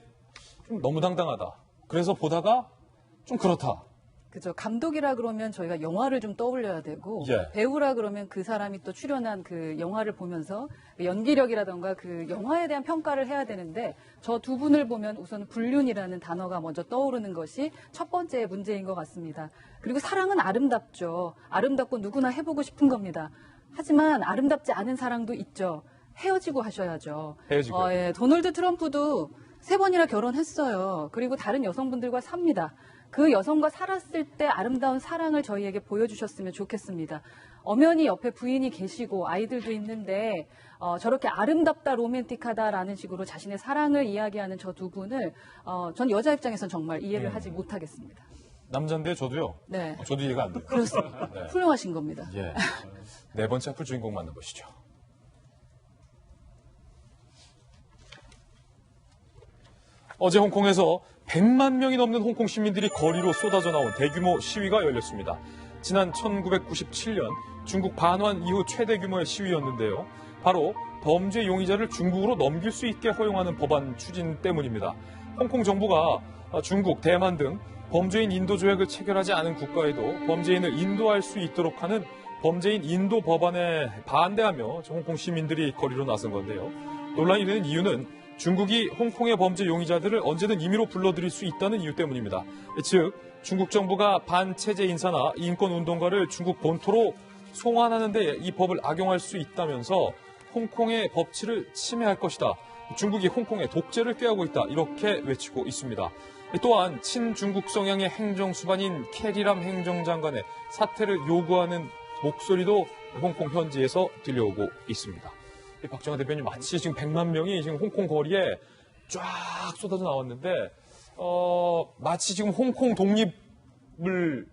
좀 너무 당당하다. 그래서 보다가 좀 그렇다. 그죠. 감독이라 그러면 저희가 영화를 좀 떠올려야 되고 예. 배우라 그러면 그 사람이 또 출연한 그 영화를 보면서 연기력이라던가 그 영화에 대한 평가를 해야 되는데 저 두 분을 보면 우선 불륜이라는 단어가 먼저 떠오르는 것이 첫 번째 문제인 것 같습니다. 그리고 사랑은 아름답죠. 아름답고 누구나 해보고 싶은 겁니다. 하지만 아름답지 않은 사랑도 있죠. 헤어지고 하셔야죠. 헤어지고. 예, 도널드 트럼프도 3번이나 결혼했어요. 그리고 다른 여성분들과 삽니다. 그 여성과 살았을 때 아름다운 사랑을 저희에게 보여주셨으면 좋겠습니다. 엄연히 옆에 부인이 계시고 아이들도 있는데 저렇게 아름답다, 로맨틱하다라는 식으로 자신의 사랑을 이야기하는 저 두 분을 전 여자 입장에서는 정말 이해를 하지 못하겠습니다. 남잔데 저도요. 네. 저도 이해가 안 돼요. 그렇습니다. 네. 훌륭하신 겁니다. 예. 네 번째 악플 주인공 만나보시죠. 어제 홍콩에서 100만 명이 넘는 홍콩 시민들이 거리로 쏟아져 나온 대규모 시위가 열렸습니다. 지난 1997년 중국 반환 이후 최대 규모의 시위였는데요. 바로 범죄 용의자를 중국으로 넘길 수 있게 허용하는 법안 추진 때문입니다. 홍콩 정부가 중국, 대만 등 범죄인 인도 조약을 체결하지 않은 국가에도 범죄인을 인도할 수 있도록 하는 범죄인 인도 법안에 반대하며 홍콩 시민들이 거리로 나선 건데요. 논란이 되는 이유는 중국이 홍콩의 범죄 용의자들을 언제든 임의로 불러들일 수 있다는 이유 때문입니다. 즉 중국 정부가 반체제 인사나 인권운동가를 중국 본토로 송환하는 데 이 법을 악용할 수 있다면서 홍콩의 법치를 침해할 것이다. 중국이 홍콩의 독재를 꾀하고 있다. 이렇게 외치고 있습니다. 또한 친중국 성향의 행정수반인 캐리람 행정장관의 사퇴를 요구하는 목소리도 홍콩 현지에서 들려오고 있습니다. 박정환 대표님 마치 지금 100만 명이 지금 홍콩 거리에 쫙 쏟아져 나왔는데 마치 지금 홍콩 독립을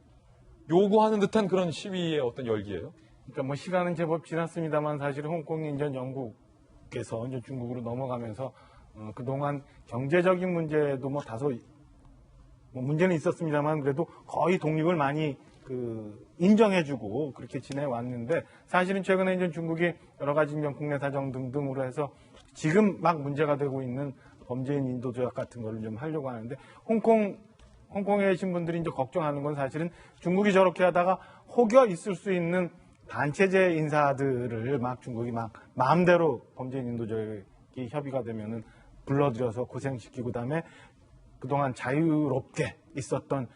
요구하는 듯한 그런 시위의 어떤 열기예요. 그러니까 뭐 시간은 제법 지났습니다만 사실 홍콩이 이제 영국에서 이제 중국으로 넘어가면서 그동안 경제적인 문제도 뭐 다소 뭐 문제는 있었습니다만 그래도 거의 독립을 많이 인정해주고 그렇게 지내왔는데 사실은 최근에 이제 중국이 여러 가지 국내 사정 등등으로 해서 지금 막 문제가 되고 있는 범죄인 인도 조약 같은 걸 좀 하려고 하는데 홍콩에 계신 분들이 이제 걱정하는 건 사실은 중국이 저렇게 하다가 혹여 있을 수 있는 단체제 인사들을 막 중국이 막 마음대로 범죄인 인도 조약이 협의가 되면은 불러들여서 고생시키고 그다음에 그동안 자유롭게 있었던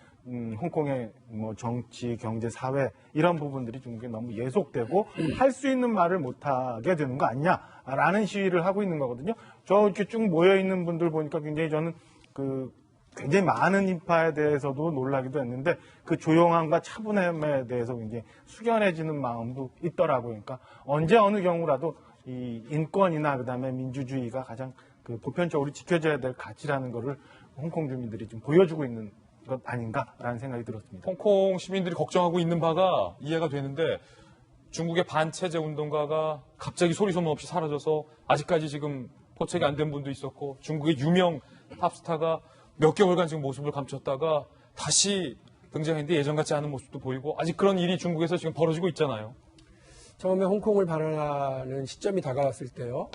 홍콩의 뭐 정치, 경제, 사회 이런 부분들이 중국에 너무 예속되고 할 수 있는 말을 못하게 되는 거 아니냐라는 시위를 하고 있는 거거든요. 저 이렇게 쭉 모여 있는 분들 보니까 굉장히 저는 굉장히 많은 인파에 대해서도 놀라기도 했는데 그 조용함과 차분함에 대해서 굉장히 숙연해지는 마음도 있더라고요. 그러니까 언제 어느 경우라도 이 인권이나 그다음에 민주주의가 가장 보편적으로 지켜져야 될 가치라는 거를 홍콩 주민들이 좀 보여주고 있는 것 아닌가라는 생각이 들었습니다. 홍콩 시민들이 걱정하고 있는 바가 이해가 되는데 중국의 반체제 운동가가 갑자기 소리 소문 없이 사라져서 아직까지 지금 포책이 안 된 분도 있었고 중국의 유명 탑스타가 몇 개월간 지금 모습을 감췄다가 다시 등장했는데 예전 같지 않은 모습도 보이고 아직 그런 일이 중국에서 지금 벌어지고 있잖아요. 처음에 홍콩을 반환하는 시점이 다가왔을 때요.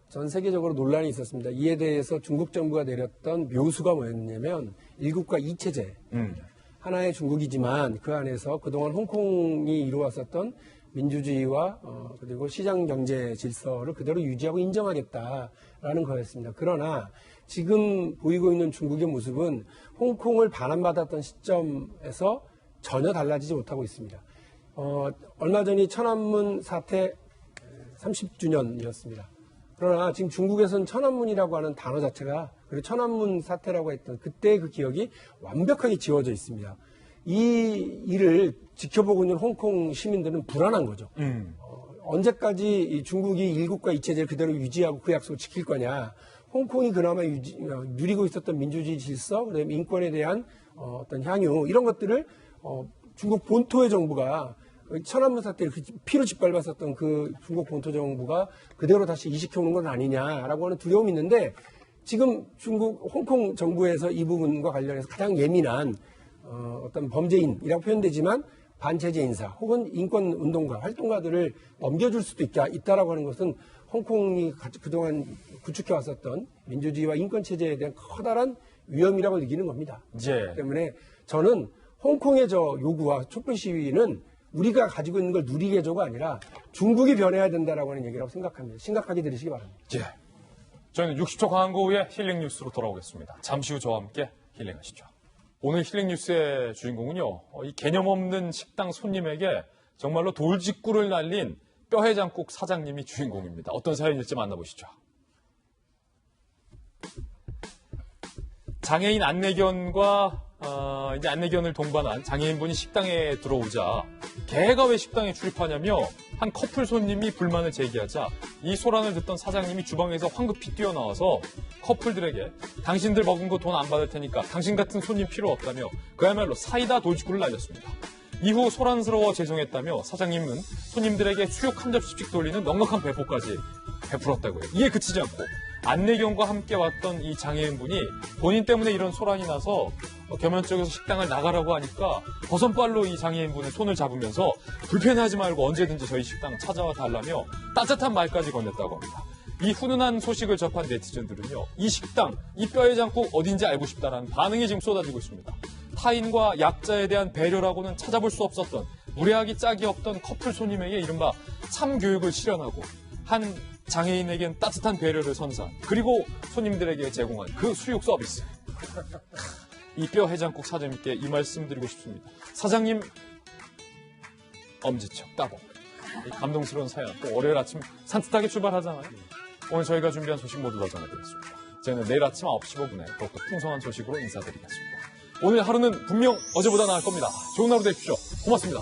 전 세계적으로 논란이 있었습니다. 이에 대해서 중국 정부가 내렸던 묘수가 뭐였냐면 일국가 이체제. 하나의 중국이지만 그 안에서 그동안 홍콩이 이루었었던 민주주의와 그리고 시장 경제 질서를 그대로 유지하고 인정하겠다라는 거였습니다. 그러나 지금 보이고 있는 중국의 모습은 홍콩을 반환받았던 시점에서 전혀 달라지지 못하고 있습니다. 얼마 전이 천안문 사태 30주년이었습니다. 그러나 지금 중국에서는 천안문이라고 하는 단어 자체가 그리고 천안문 사태라고 했던 그때의 그 기억이 완벽하게 지워져 있습니다. 이 일을 지켜보고 있는 홍콩 시민들은 불안한 거죠. 언제까지 이 중국이 일국가 이체제를 그대로 유지하고 그 약속을 지킬 거냐. 홍콩이 그나마 누리고 있었던 민주주의 질서, 그다음에 인권에 대한 어떤 향유 이런 것들을 중국 본토의 정부가 천안문 사태를 피로 짓밟았었던 그 중국 본토 정부가 그대로 다시 이식해오는 건 아니냐라고 하는 두려움이 있는데 지금 홍콩 정부에서 이 부분과 관련해서 가장 예민한 어떤 범죄인이라고 표현되지만 반체제 인사 혹은 인권 운동가, 활동가들을 넘겨줄 수도 있다라고 하는 것은 홍콩이 그동안 구축해왔었던 민주주의와 인권 체제에 대한 커다란 위험이라고 느끼는 겁니다. 예. 때문에 저는 홍콩의 저 요구와 촛불 시위는 우리가 가지고 있는 걸 누리게 해줘가 아니라 중국이 변해야 된다라고 하는 얘기라고 생각합니다. 심각하게 들으시기 바랍니다. 예. 저희는 60초 광고 후에 힐링 뉴스로 돌아오겠습니다. 잠시 후 저와 함께 힐링하시죠. 오늘 힐링 뉴스의 주인공은요. 이 개념 없는 식당 손님에게 정말로 돌직구를 날린 뼈해장국 사장님이 주인공입니다. 어떤 사연일지 만나보시죠. 장애인 안내견과 이제 안내견을 동반한 장애인분이 식당에 들어오자 개가 왜 식당에 출입하냐며 한 커플 손님이 불만을 제기하자 이 소란을 듣던 사장님이 주방에서 황급히 뛰어나와서 커플들에게 당신들 먹은 거 돈 안 받을 테니까 당신 같은 손님 필요 없다며 그야말로 사이다 돌직구를 날렸습니다. 이후 소란스러워 죄송했다며 사장님은 손님들에게 수육 한 접시씩 돌리는 넉넉한 배포까지 베풀었다고요. 이에 그치지 않고 안내견과 함께 왔던 이 장애인분이 본인 때문에 이런 소란이 나서 겸연쪽에서 식당을 나가라고 하니까 버선발로 이 장애인분의 손을 잡으면서 불편해하지 말고 언제든지 저희 식당 찾아와 달라며 따뜻한 말까지 건넸다고 합니다. 이 훈훈한 소식을 접한 네티즌들은요. 이 식당, 이 뼈해장국 어딘지 알고 싶다라는 반응이 지금 쏟아지고 있습니다. 타인과 약자에 대한 배려라고는 찾아볼 수 없었던 무례하기 짝이 없던 커플 손님에게 이른바 참교육을 실현하고 한 장애인에겐 따뜻한 배려를 선사한 그리고 손님들에게 제공한 그 수육 서비스. 이 뼈해장국 사장님께 이 말씀 드리고 싶습니다. 사장님 엄지척 따봉. 이 감동스러운 사연 또 월요일 아침 산뜻하게 출발하잖아요. 오늘 저희가 준비한 소식 모두 다 전해드렸습니다. 저희는 내일 아침 9시 5분에 더욱더 풍성한 소식으로 인사드리겠습니다. 오늘 하루는 분명 어제보다 나을 겁니다. 좋은 하루 되십시오. 고맙습니다.